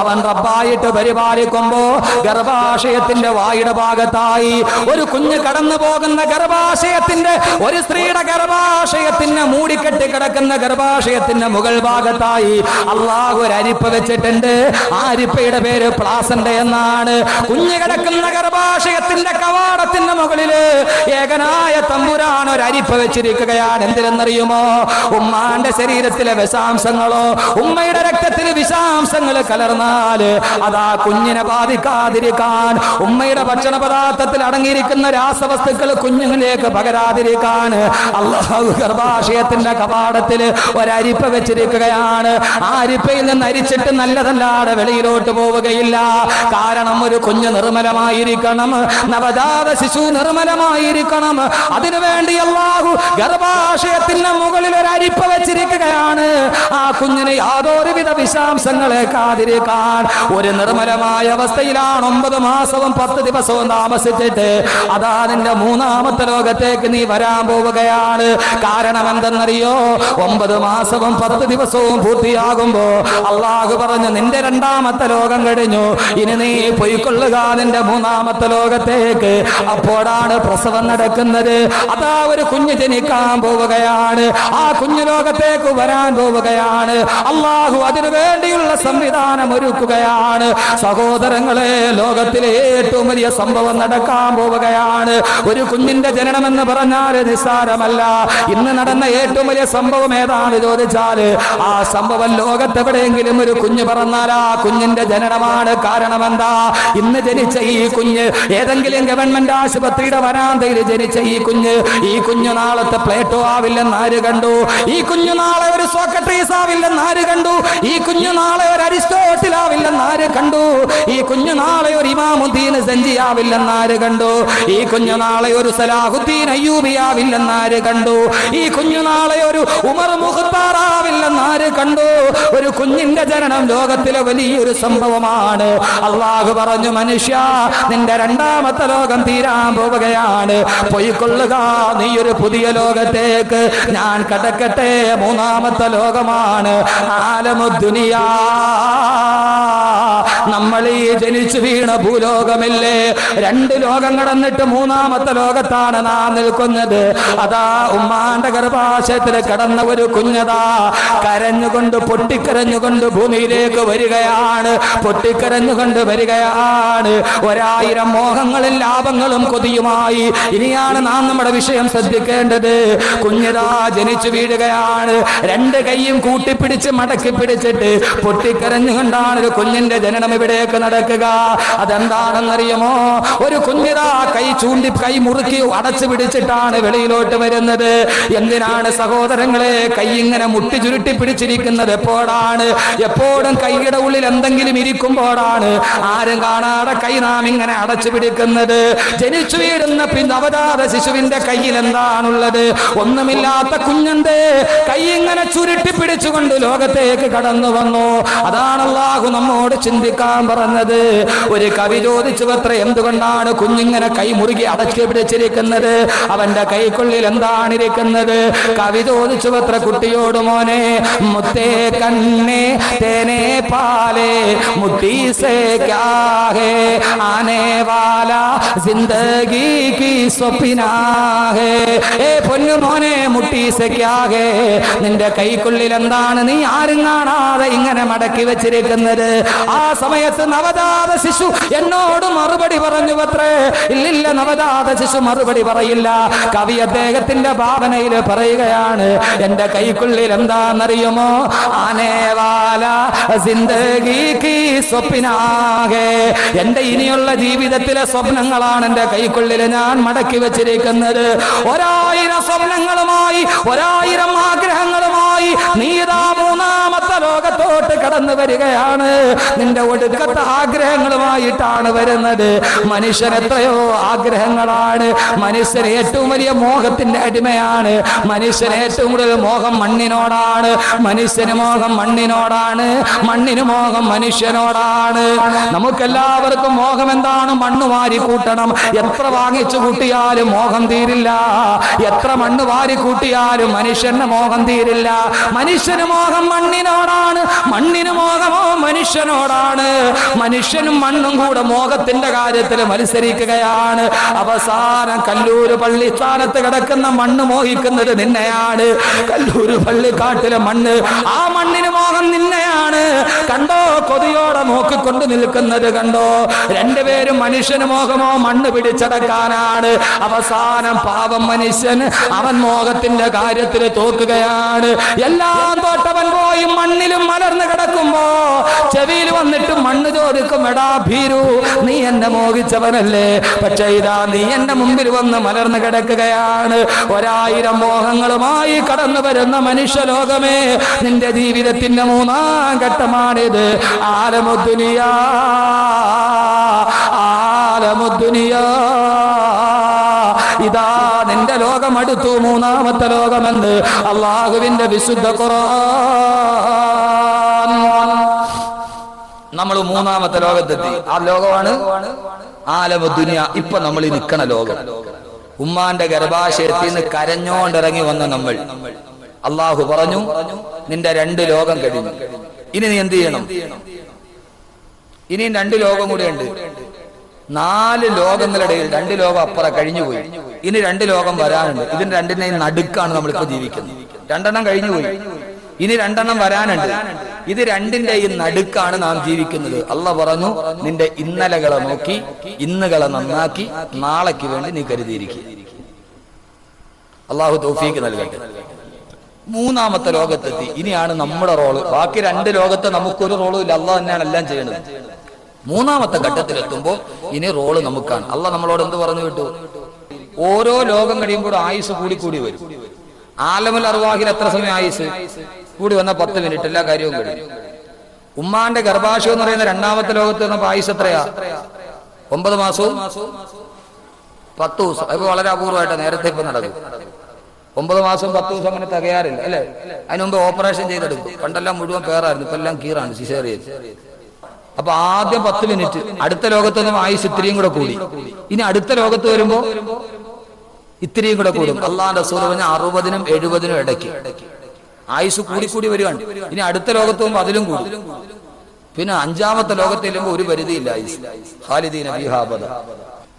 അവൻ റബ്ബായിട്ട് പരിപാലിക്കുമ്പോ, ഗർഭാശയത്തിന്റെ വായുടെ ഭാഗത്തായി ഒരു കുഞ്ഞ് കടന്നു പോകുന്ന ഗർഭാശയത്തിന്റെ, ഒരു സ്ത്രീയുടെ ഗർഭാശയത്തിന് മൂടിക്കെട്ടി കിടക്കുന്ന ഗർഭാശയത്തിന്റെ മുകൾ ഭാഗത്തായി അള്ളാഹു ഒരു അരിപ്പ വെച്ചിട്ടുണ്ട്. ആ അരിപ്പയുടെ പേര് പ്ലാസന്റ എന്നാണ്. കുഞ്ഞ് കിടക്കുന്ന ഗർഭാശയത്തിന്റെ കവാടത്തിന്റെ മുകളില് ഏകനായ തമ്പുരാൻ ഒരു അരിപ്പ വെച്ചിരിക്കുകയാണ്. എന്തിനെന്നറിയുമോ? ഉമ്മാന്റെ ശരീരത്തിലെ വിഷാംശങ്ങളോ, ഉമ്മയുടെ രക്തത്തിൽ വിഷാംശങ്ങൾ കലർന്നാല് അതാ കുഞ്ഞിനെ ബാധിക്കാതിരിക്കാൻ, ഉമ്മയുടെ ഭക്ഷണ പദാർത്ഥത്തിൽ അടങ്ങിയിരിക്കുന്ന രാസവസ്തുക്കൾ കുഞ്ഞുങ്ങളിലേക്ക് പകരാതിരിക്കാൻ അല്ലാഹു ഗർഭാശയത്തിന്റെ കവാടത്തിൽ ഒരരിപ്പ വെച്ചിരിക്കുകയാണ്. ആ അരിപ്പയിൽ നിന്ന് അരിച്ചിട്ട് നല്ലതല്ലാതെ വെളിയിലോട്ട് പോവുകയില്ല. കാരണം ഒരു കുഞ്ഞ് നിർമ്മലമായിരിക്കണം, നവജാത ശിശു നിർമ്മലമായിരിക്കണം. അതിനുവേണ്ടി അല്ലാഹു ഗർഭാശയത്തിന്റെ മുകളിൽ ഒരു അരിപ്പ വെച്ചിരിക്കുകയാണ്. ആ കുഞ്ഞിന് യാതൊരുവിധ വിഷാംശങ്ങളേക്കാതിരിക്കാൻ ഒരു നിർമ്മലമായ അവസ്ഥയിലാണ് 9 മാസവും 10 ദിവസവും താമസിച്ചിട്ട് അതാ നിന്റെ 3ാമത്തെ ലോകത്തേക്ക് നീ വരാൻ പോവുകയാണ്. കാരണം എന്തെന്നറിയോ? 9 മാസവും 10 ദിവസവും പൂർത്തിയാകുമ്പോ അള്ളാഹു പറഞ്ഞു, നിന്റെ 2ാമത്തെ ലോകം കഴിഞ്ഞു, ഇനി നീ പൊയ്ക്കൊള്ളുക നിന്റെ 3ാമത്തെ ലോകത്തേക്ക്. അപ്പോഴാണ് പ്രസവം നടക്കുന്നത്. അതാ ഒരു കുഞ്ഞ് ജനിക്കാൻ പോവുകയാണ്. ആ കുഞ്ഞു ലോകത്തേക്ക് വരാൻ പോവുകയാണ്. അള്ളാഹു അതിനു വേണ്ടിയുള്ള സംവിധാനം ഒരുക്കുകയാണ്. സഹോദരങ്ങളെ, ലോകത്തിലെ ഏറ്റവും വലിയ സംഭവം നടക്കാൻ പോവുകയാണ്. ഒരു കുഞ്ഞിന്റെ ജനനം എന്ന് പറഞ്ഞാൽ നിസ്സാരമല്ല. ഇന്ന് നടന്ന ഏറ്റവും വലിയ സംഭവം ഏതാണ് ചോദിച്ചാൽ, ആ സംഭവം ലോകത്തെവിടെയെങ്കിലും ഒരു കുഞ്ഞ് പറഞ്ഞാൽ ആ കുഞ്ഞിന്റെ ജനനമാണ്. കാരണം എന്താ? ഇന്ന് ജനിച്ച ഈ കുഞ്ഞ് ഏതെങ്കിലും ഗവൺമെന്റ് ആശുപത്രിയുടെ വരാന്തയിൽ ജനിച്ച ഈ കുഞ്ഞ് നാളത്തെ പ്ലേറ്റോ ആവില്ലെന്ന് ആര് കണ്ടു? ഈ കുഞ്ഞു നാളെ ഒരു സോക്രട്ടീസ് ആവില്ലെന്ന് ആര് കണ്ടു? ഈ കുഞ്ഞു നാളെ ഒരു അരിസ്റ്റോട്ടിൽ ആവില്ലെന്ന് ആര് കണ്ടു? ഈ കുഞ്ഞു നാളെ ഒരു ഇമാമുദ്ദീൻ സഞ്ജി ആവില്ലെന്ന് ആര് കണ്ടു? ഈ കുഞ്ഞു നാളെ ഒരു സലാഹുദ്ദീൻ അയ്യൂബി ആവില്ലെന്ന് ആര് കണ്ടു? ഈ കുഞ്ഞു നാളെ ഒരു ഉമർ മുഖ്താർ ആവില്ലെന്ന് ആര് കണ്ടു? ഒരു കുഞ്ഞിന്റെ ജനനം ലോകത്തിലെ വലിയൊരു സംഭവമാണ്. അള്ളാഹു പറഞ്ഞു, മനുഷ്യ, നിന്റെ 2ാമത്തെ ലോകം തീരാൻ പോവുകയാണ്. പൊയ്ക്കൊള്ളുക നീ ഒരു പുതിയ ലോകത്തേക്ക്. ഞാൻ കടക്കട്ടെ. 3ാമത്തെ ലോകമാണ് ആലമുദ്ദുനിയാ. നമ്മൾ ഈ ജനിച്ചു വീണ ഭൂലോകമില്ലേ, 2 ലോകം കടന്നിട്ട് 3ാമത്തെ ലോകത്താണ് നാം നിൽക്കുന്നത്. അതാ ഉമ്മാന്റെ ഗർഭാശയത്തിൽ കടന്ന ഒരു കുഞ്ഞതാ കരഞ്ഞുകൊണ്ട് പൊട്ടിക്കരഞ്ഞുകൊണ്ട് ഭൂമിയിലേക്ക് വരികയാണ്. പൊട്ടിക്കരഞ്ഞുകൊണ്ട് വരികയാണ്. 1000 മോഹങ്ങളും ലാഭങ്ങളും കൊതിയുമായി. ഇനിയാണ് നാം നമ്മുടെ വിഷയം ശ്രദ്ധിക്കേണ്ടത്. കുഞ്ഞതാ ജനിച്ചു വീഴുകയാണ്. 2 കൈയും കൂട്ടിപ്പിടിച്ച് മടക്കി പിടിച്ചിട്ട് പൊട്ടിക്കരഞ്ഞുകൊണ്ടാണ് ഒരു കുഞ്ഞിന്റെ ജനനം എവിടേക്ക് നടക്കുക. അതെന്താണെന്നറിയുമോ? ഒരു കുഞ്ഞിതാ കൈ മുറുക്കി അടച്ചു പിടിച്ചിട്ടാണ് വെളിയിലോട്ട് വരുന്നത്. എന്തിനാണ് സഹോദരങ്ങളെ കൈ ഇങ്ങനെ മുട്ടി ചുരുട്ടി പിടിച്ചിരിക്കുന്നത്? എപ്പോഴാണ്? എപ്പോഴും കൈയുടെ ഉള്ളിൽ എന്തെങ്കിലും ഇരിക്കുമ്പോഴാണ് ആരും കാണാതെ കൈ നാം ഇങ്ങനെ അടച്ചു പിടിക്കുന്നത്. ജനിച്ചു വീഴുന്ന നവജാത ശിശുവിന്റെ കയ്യിൽ എന്താണുള്ളത്? ഒന്നുമില്ലാത്ത കുഞ്ഞന്റെ കൈ ഇങ്ങനെ ചുരുട്ടി പിടിച്ചുകൊണ്ട് ലോകത്തേക്ക് കടന്നു വന്നു. അതാണ് അല്ലാഹു നമ്മോട് ചിന്തിക്കാൻ പറഞ്ഞത്. ഒരു കവി ചോദിച്ചു അത്ര, എന്തുകൊണ്ടാണ് കുഞ്ഞിങ്ങനെ കൈ മുറുകി അടച്ചു പിടിച്ചിരിക്കുന്നത്? അവന്റെ കൈക്കുള്ളിൽ എന്താണ് ഇരിക്കുന്നത്? കവി ചോദിച്ചു അത്ര കുട്ടിയോട്, മോനെ മുത്തേ കണ്ണേ തേനേ പാലേ മുട്ടി സേ ക്യാ ഹേ ആനെ വാലാ ജിന്ദഗി की സ്വപ്നാ ഹേ. ഏ പൊന്നു മോനെ, മുട്ടി സേ ക്യാ ഹേ, നിന്റെ കൈക്കുള്ളിൽ എന്താണ് നീ ആരും കാണാതെ ഇങ്ങനെ മടക്കി വെച്ചിരിക്കുന്നത്? ആ സമയത്ത് നവജാത ശിശു എന്നോട് മറുപടി പറഞ്ഞു അത്രേ. ഇല്ലില്ല, നവജാത ശിശു മറുപടി പറയില്ല. കവി അദ്ദേഹത്തിന്റെ ഭാവനയിൽ പറയുകയാണ്, എന്റെ കൈക്കുള്ളിൽ എന്താണെന്നറിയുമോ? ആനേവാല ജിന്ദഗി കി സ്വപ്നാ ഹേ, എന്റെ ഇനിയുള്ള ജീവിതത്തിലെ സ്വപ്നങ്ങളാണ് എന്റെ കൈക്കുള്ളിൽ ഞാൻ മടക്കി വെച്ചിരിക്കുന്നത്. 1000 സ്വപ്നങ്ങളുമായി, 1000 ആഗ്രഹങ്ങളുമായി നീതാ മൂന്നാമത്തെ ലോകത്തോട്ട് കടന്നു വരികയാണ്. നിന്റെ ഒടുക്കത്തെ ആഗ്രഹങ്ങളുമായിട്ടാണ് വരുന്നത്. മനുഷ്യൻ എത്രയോ ആഗ്രഹങ്ങളാണ്. മനുഷ്യൻ ഏറ്റവും വലിയ മോഹത്തിന്റെ അടിമയാണ്. മനുഷ്യന് ഏറ്റവും കൂടുതൽ മോഹം മണ്ണിനോടാണ്. മനുഷ്യന് മോഹം മണ്ണിനോടാണ്. മണ്ണിന് മോഹം മനുഷ്യനോടാണ്. നമുക്കെല്ലാവർക്കും മോഹം എന്താണ്? മണ്ണ് വാരി കൂട്ടണം. എത്ര വാങ്ങിച്ചു കൂട്ടിയാലും മോഹം തീരില്ല. എത്ര മണ്ണ് വാരി കൂട്ടിയാലും മനുഷ്യന് മോഹം തീരില്ല. മനുഷ്യന് മോഹം മണ്ണിനോടാണ്. മണ്ണിന് മോഹമോ മനുഷ്യനോടാണ്. മനുഷ്യനും മണ്ണും കൂടെ മോഹത്തിന്റെ കാര്യത്തിൽ മത്സരിക്കുകയാണ്. അവസാനം കല്ലൂര് പള്ളിസ്ഥാനത്ത് കിടക്കുന്ന മണ്ണ് മോഹിക്കുന്നത് നിന്നെയാണ്. കല്ലൂര് പള്ളിക്കാട്ടിലെ മണ്ണ്, ആ മണ്ണിന് മോഹം നിന്നെയാണ്. കണ്ടോ, കൊതിയോടെ നോക്കിക്കൊണ്ട് നിൽക്കുന്നത് കണ്ടോ? രണ്ടുപേരും മനുഷ്യന് മോഹമോ മണ്ണ് പിടിച്ചടക്കാനാണ്. അവസാനം പാവം മനുഷ്യൻ അവൻ മോഹത്തിന്റെ കാര്യത്തിൽ തോക്കുകയാണ്. എല്ലാം തോട്ടവൻ പോയി മണ്ണിലും മലർന്ന് കിടക്കുമ്പോ ചെവിയിൽ വന്നിട്ട് മണ്ണ് ചോദിക്കും, എടാ ഭീരു, നീ എന്നെ മോഹിച്ചവനല്ലേ? പക്ഷേ ഇതാ നീ എന്റെ മുമ്പിൽ വന്ന് മലർന്ന് കിടക്കുകയാണ്. 1000 മോഹങ്ങളുമായി കടന്നു വരുന്ന മനുഷ്യലോകമേ, നിന്റെ ജീവിതത്തിന്റെ 3ാം ഘട്ടമാണിത്. ആലമുദ്ദുനിയാ, ആലമുദ്ദുനിയാ, ഇതാ നിന്റെ ലോകം അടുത്തു, 3ാമത്തെ ലോകമെന്ന് അള്ളാഹുവിന്റെ വിശുദ്ധ ഖുർആൻ. നമ്മൾ 3ാമത്തെ ലോകത്തെത്തി. ആ ലോകമാണ് ആലമുദ്ദുനിയ. ഇപ്പൊ നമ്മൾ ഈ നിൽക്കണ ലോകം. ഉമ്മാന്റെ ഗർഭാശയത്തിൽ നിന്ന് കരഞ്ഞോണ്ടിറങ്ങി വന്ന നമ്മൾ. അള്ളാഹു പറഞ്ഞു, നിന്റെ 2 ലോകം കഴിഞ്ഞു. ഇനി നീ എന്ത് ചെയ്യണം? ഇനിയും 2 ലോകം കൂടെ ഉണ്ട്. 4 ലോകങ്ങളിടയിൽ 2 ലോകം അപ്പുറം കഴിഞ്ഞുപോയി. ഇനി 2 ലോകം വരാനുണ്ട്. ഇതിന് 2നെയും നടുക്കാണ് നമ്മളിപ്പോ ജീവിക്കുന്നത്. 2 കഴിഞ്ഞുപോയി, ഇനി 2 വരാനുണ്ട്. ഇത് 2ന്റെയും നടുക്കാണ് നാം ജീവിക്കുന്നത്. അള്ളാഹ് പറഞ്ഞു, നിന്റെ ഇന്നലകളെ നോക്കി ഇന്നുകളെ നന്നാക്കി നാളേക്ക് വേണ്ടി നീ കരുതിയിരിക്കുക. അള്ളാഹു തൗഫീക്ക് നൽകട്ടെ. 3ാമത്തെ ലോകത്തെത്തി. ഇനിയാണ് നമ്മുടെ റോള്. ബാക്കി 2 ലോകത്ത് നമുക്കൊരു റോളും ഇല്ല. അള്ളാഹ് തന്നെയാണ് എല്ലാം ചെയ്യുന്നത്. 3ാമത്തെ ഘട്ടത്തിലെത്തുമ്പോൾ ഇനി റോള് നമുക്കാണ്. അള്ളാഹ് നമ്മളോട് എന്ത് പറഞ്ഞു വിട്ടു? ഓരോ ലോകം കഴിയുമ്പോൾ ആയുസ് കൂടി വരും. ആലമുൽ അർവാഹിൽ എത്ര സമയം ആയുസ് കൂടി വന്ന 10 മിനിറ്റ്, എല്ലാ കാര്യവും കഴിയും. ഉമ്മാന്റെ ഗർഭാശയം എന്ന് പറയുന്ന 2ാമത്തെ ലോകത്ത് വന്നപ്പോൾ ആയുസ് എത്രയാ? 9 മാസവും 10 ദിവസം. അപ്പൊ വളരെ അപൂർവമായിട്ട് നേരത്തെ ഇപ്പൊ നടക്കും. 9 മാസം 10 ദിവസം അങ്ങനെ തികയാറില്ല അല്ലെ? അതിന് മുമ്പ് ഓപ്പറേഷൻ ചെയ്തെടുക്കും. പണ്ടെല്ലാം മുഴുവൻ പേറായിരുന്നു, ഇപ്പൊ എല്ലാം കീറാണ്, സിസേറിയൻ. അപ്പൊ ആദ്യം 10 മിനിറ്റ്. അടുത്ത ലോകത്ത് നിന്നും ആയുസ് ഇത്രയും കൂടെ കൂടി. ഇനി അടുത്ത ലോകത്ത് വരുമ്പോ ഇത്രയും കൂടെ കൂടും. അള്ളാന്റെ റസൂൽ പറഞ്ഞ 60നും 70നും ഇടയ്ക്ക് ആയുസ് കൂടി വരികയാണ്. ഇനി അടുത്ത ലോകത്ത് പോകുമ്പോ അതിലും കൂടും. പിന്നെ 5ാമത്തെ ലോകത്ത് ചെല്ലുമ്പോ ഒരു പരിധിയില്ല ആയുസ്. ഖാലിദീന ഫീഹാ അബദാ.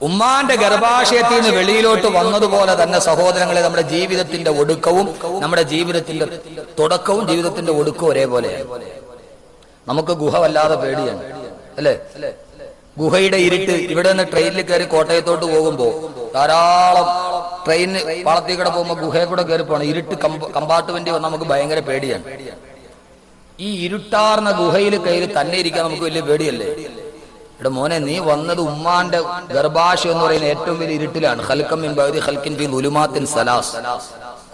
ഉമ്മാന്റെ ഗർഭാശയത്തിൽ നിന്ന് വെളിയിലോട്ട് വന്നതുപോലെ തന്നെ സഹോദരങ്ങളെ, നമ്മുടെ ജീവിതത്തിന്റെ ഒടുക്കവും നമ്മുടെ ജീവിതത്തിന്റെ തുടക്കവും ജീവിതത്തിന്റെ ഒടുക്കവും ഒരേപോലെയാണ്. നമുക്ക് ഗുഹ വല്ലാതെ പേടിയാണ് അല്ലേ? ഗുഹയുടെ ഇരുട്ട്. ഇവിടെ നിന്ന് ട്രെയിനിൽ കയറി കോട്ടയത്തോട്ട് പോകുമ്പോ ധാരാളം ട്രെയിന് പാളത്തിൽ കൂടെ പോകുമ്പോ ഗുഹയെ കൂടെ കയറി പോകണം. ഇരുട്ട് കമ്പാർട്ട്മെന്റ് വന്ന് നമുക്ക് ഭയങ്കര പേടിയാണ്. ഈ ഇരുട്ടാർന്ന ഗുഹയിൽ കയറി തന്നെ ഇരിക്കാൻ നമുക്ക് വലിയ പേടിയല്ലേ? ഇവിടെ മോനെ, നീ വന്നത് ഉമ്മാന്റെ ഗർഭാശയം എന്ന് പറയുന്ന ഏറ്റവും വലിയ ഇരുട്ടിലാണ്. ഖൽഖം മിൻ ബഅദി ഖൽഖിൻ ഫീ ദുലുമാത്തിൻ സലാസ്.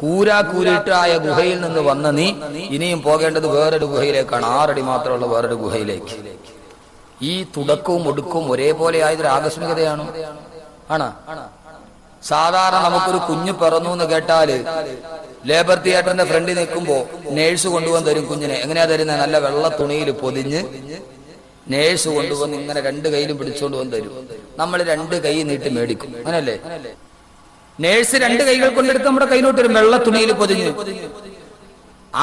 കൂരാക്കൂരിട്ടായ ഗുഹയിൽ നിന്ന് വന്ന നീ ഇനിയും പോകേണ്ടത് വേറൊരു ഗുഹയിലേക്കാണ്. 6 അടി മാത്രമുള്ള വേറൊരു ഗുഹയിലേക്ക്. ഈ തുടക്കവും ഒടുക്കവും ഒരേപോലെ ആയതൊരു ആകസ്മികതയാണോ? ആണോ? സാധാരണ നമുക്കൊരു കുഞ്ഞ് പിറന്നു എന്ന് കേട്ടാല് ലേബർ തിയേറ്ററിന്റെ ഫ്രണ്ടിൽ നിൽക്കുമ്പോ നേഴ്സ് കൊണ്ടുവന്ന് തരും കുഞ്ഞിനെ. എങ്ങനെയാ തരുന്നത്? നല്ല വെള്ള തുണിയിൽ പൊതിഞ്ഞ് നേഴ്സ് കൊണ്ടുവന്ന് ഇങ്ങനെ 2 കൈയിലും പിടിച്ചുകൊണ്ട് വന്ന് തരും. നമ്മൾ 2 കൈ നീട്ടി മേടിക്കും. അങ്ങനല്ലേ? നേഴ്സ് 2 കൈകൾ കൊണ്ടെടുത്ത് നമ്മുടെ കയ്യിലോട്ട് വരും, വെള്ള തുണിയിൽ പൊതിഞ്ഞ്.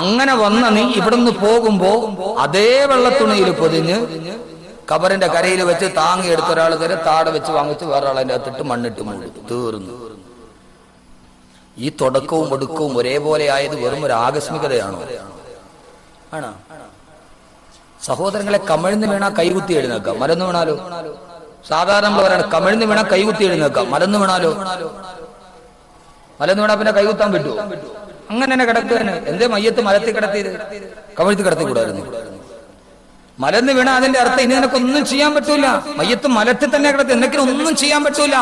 അങ്ങനെ വന്ന നീ ഇവിടുന്ന് പോകുമ്പോ അതേ വെള്ള തുണിയിൽ പൊതിഞ്ഞ് കബറിന്റെ കരയിൽ വെച്ച് താങ്ങി എടുത്ത ഒരാൾ തരെ താടെ വെച്ച് വാങ്ങിച്ച് വേറെ ആളതിന്റെ അകത്തിട്ട് മണ്ണിട്ട് മൂടി തീർന്നു. ഈ തുടക്കവും ഒടുക്കവും ഒരേപോലെ ആയത് വെറും ഒരു ആകസ്മികതയാണോ? ആണോ? സഹോദരങ്ങളെ, കമിഴ്ന്ന് വീണാ കൈകുത്തി എഴുന്നേക്കാം, മലന്ന് വീണാലോ? സാധാരണ നമ്മൾ പറയണം, കമിഴ്ന്ന് വീണാ കൈകുത്തി എഴുന്നേക്കാം, മലന്ന് വീണാലോ? മലന്ന് വീണാ പിന്നെ കൈകുത്താൻ പറ്റുമോ? അങ്ങനെ തന്നെ കിടക്കുകയാണ്. എന്തേ മയ്യത്ത് മലത്തി കിടത്തിയത്? കമിഴ്ത്തി കിടത്തി കൂടായിരുന്നു. മലന്ന് വീണ അതിന്റെ അർത്ഥം ഇനി നിനക്കൊന്നും ചെയ്യാൻ പറ്റൂല. മയ്യത്ത് മലത്തിൽ തന്നെ കിടത്തി, എന്തെങ്കിലും ഒന്നും ചെയ്യാൻ പറ്റൂല.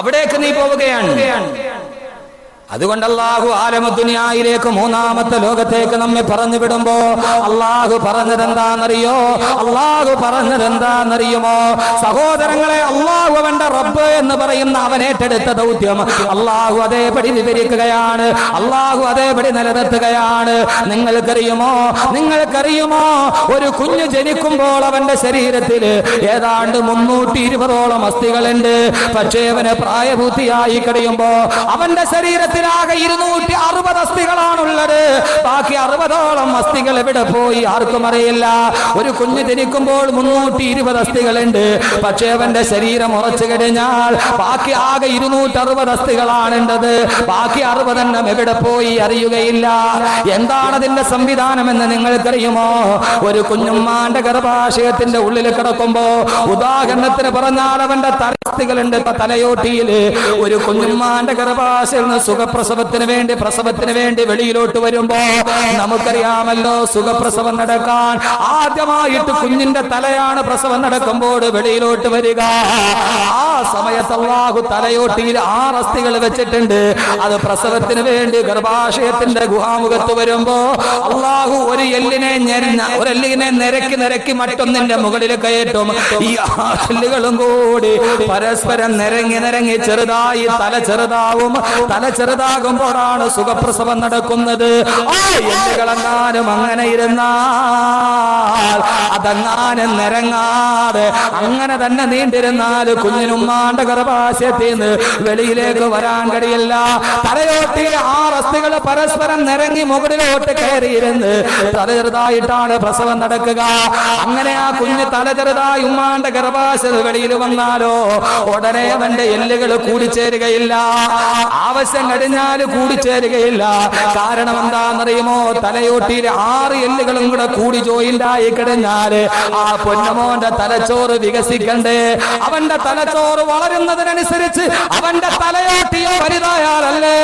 അവിടേക്ക് നീ പോവുകയാണ്. അതുകൊണ്ട് അല്ലാഹു ആലമദുനിയായിലേക്ക്, 3ാമത്തെ ലോകത്തേക്ക് നമ്മെ പറഞ്ഞു വിടുമ്പോ അല്ലാഹു പറഞ്ഞതെന്താണെന്നറിയോ? അല്ലാഹു പറഞ്ഞതെന്താണെന്നറിയുമോ സഹോദരങ്ങളെ? അല്ലാഹു അവന്റെ റബ്ബ് എന്ന് പറയുന്ന അവൻ ഏറ്റെടുത്ത ദൗത്യം അല്ലാഹു അതേപടി വിവരിക്കുകയാണ്. അല്ലാഹു അതേപടി നിലനിർത്തുകയാണ്. നിങ്ങൾക്കറിയുമോ ഒരു കുഞ്ഞ് ജനിക്കുമ്പോൾ അവന്റെ ശരീരത്തിൽ ഏതാണ്ട് 320ഓളം അസ്ഥികളുണ്ട്. പക്ഷേ അവന് പ്രായപൂർത്തിയായി കഴിയുമ്പോ അവന്റെ ശരീരത്തിൽ ആകെ 260 അസ്ഥികളാണുള്ളത്. ബാക്കി 60ഓളം അസ്ഥികൾ എവിടെ പോയി ആർക്കും അറിയില്ല. ഒരു കുഞ്ഞ് ജനിക്കുമ്പോൾ 320 അസ്ഥികളുണ്ട്. പക്ഷേ അവന്റെ ശരീരം ഉറച്ചു കഴിഞ്ഞാൽ ബാക്കി ആകെ 260 അസ്ഥികളാണുള്ളത്. ബാക്കി 60 എണ്ണം എവിടെ പോയി അറിയുകയില്ല. എന്താണ് അതിന്റെ സംവിധാനം എന്ന് നിങ്ങൾക്കറിയുമോ? ഒരു കുഞ്ഞുമ്മാന്റെ ഗർഭാശയത്തിന്റെ ഉള്ളിൽ കിടക്കുമ്പോ, ഉദാഹരണത്തിന് പറഞ്ഞാൽ അവന്റെ തലസ്ഥികളുണ്ട് തലയോട്ടിയിൽ. ഒരു കുഞ്ഞുമ്മാന്റെ ഗർഭാശയം പ്രസവത്തിന് വേണ്ടി വെളിയിലോട്ട് വരുമ്പോ നമുക്കറിയാമല്ലോ, സുഖപ്രസവം നടക്കാൻ ആദ്യമായിട്ട് കുഞ്ഞിന്റെ തലയാണ് പ്രസവം നടക്കുമ്പോൾ വെളിയിലോട്ട് വരിക. ആ സമയത്ത് അല്ലാഹു തലയോട്ടിയിൽ 6 അസ്ഥികൾ വെച്ചിട്ടുണ്ട്. അത് പ്രസവത്തിന് വേണ്ടി ഗർഭാശയത്തിന്റെ ഗുഹാമുഖത്ത് വരുമ്പോ അല്ലാഹു ഒരു എല്ലിനെ നിരക്കി മറ്റൊന്നിന്റെ മുകളിൽ കയറ്റും. ഈ 6 എല്ലുകളും കൂടി പരസ്പരം നിരങ്ങി ചെറുതായി തല ചെറുതാകുമ്പോഴാണ് സുഖപ്രസവം നടക്കുന്നത്. എല്ലുകളെങ്ങാനും അങ്ങനെ ഇരുന്നാൽ, അതെങ്ങാനും നിരങ്ങാതെ അങ്ങനെ തന്നെ നീണ്ടിരുന്നാൽ കുഞ്ഞിനുമ്മാന്റെ ഗർഭാശയത്തിൽ നിന്ന് വെളിയിലേക്ക് വരാൻ കഴിയില്ല. തലയോട്ടിയിൽ 6 അസ്ഥികൾ പരസ്പരം നിരങ്ങി മുകളിലോട്ട് കയറിയിരുന്ന് തല ചെറുതായിട്ടാണ് പ്രസവം നടക്കുക. അങ്ങനെ ആ കുഞ്ഞ് തല ചെറുതായി ഉമ്മാന്റെ ഗർഭാശയത്തിൽ വെളിയിൽ വന്നാലോ ഉടനെ അവന്റെ എല്ലുകൾ കൂടിച്ചേരുകയില്ല. ആവശ്യം കഴിഞ്ഞാൽ കൂടിച്ചേരുകയില്ല. കാരണം എന്താണെന്നറിയുമോ? തലയോട്ടിയിൽ 6 എല്ലുകളും കൂടെ കൂടി ജോയിന്റായി കഴിഞ്ഞാൽ ആ പൊന്നമോന്റെ തലച്ചോറ് വികസിക്കണ്ടേ? അവന്റെ തലച്ചോറ് വളരുന്നതിനനുസരിച്ച് അവന്റെ തലയോട്ടിയോ വലുതായാലല്ലേ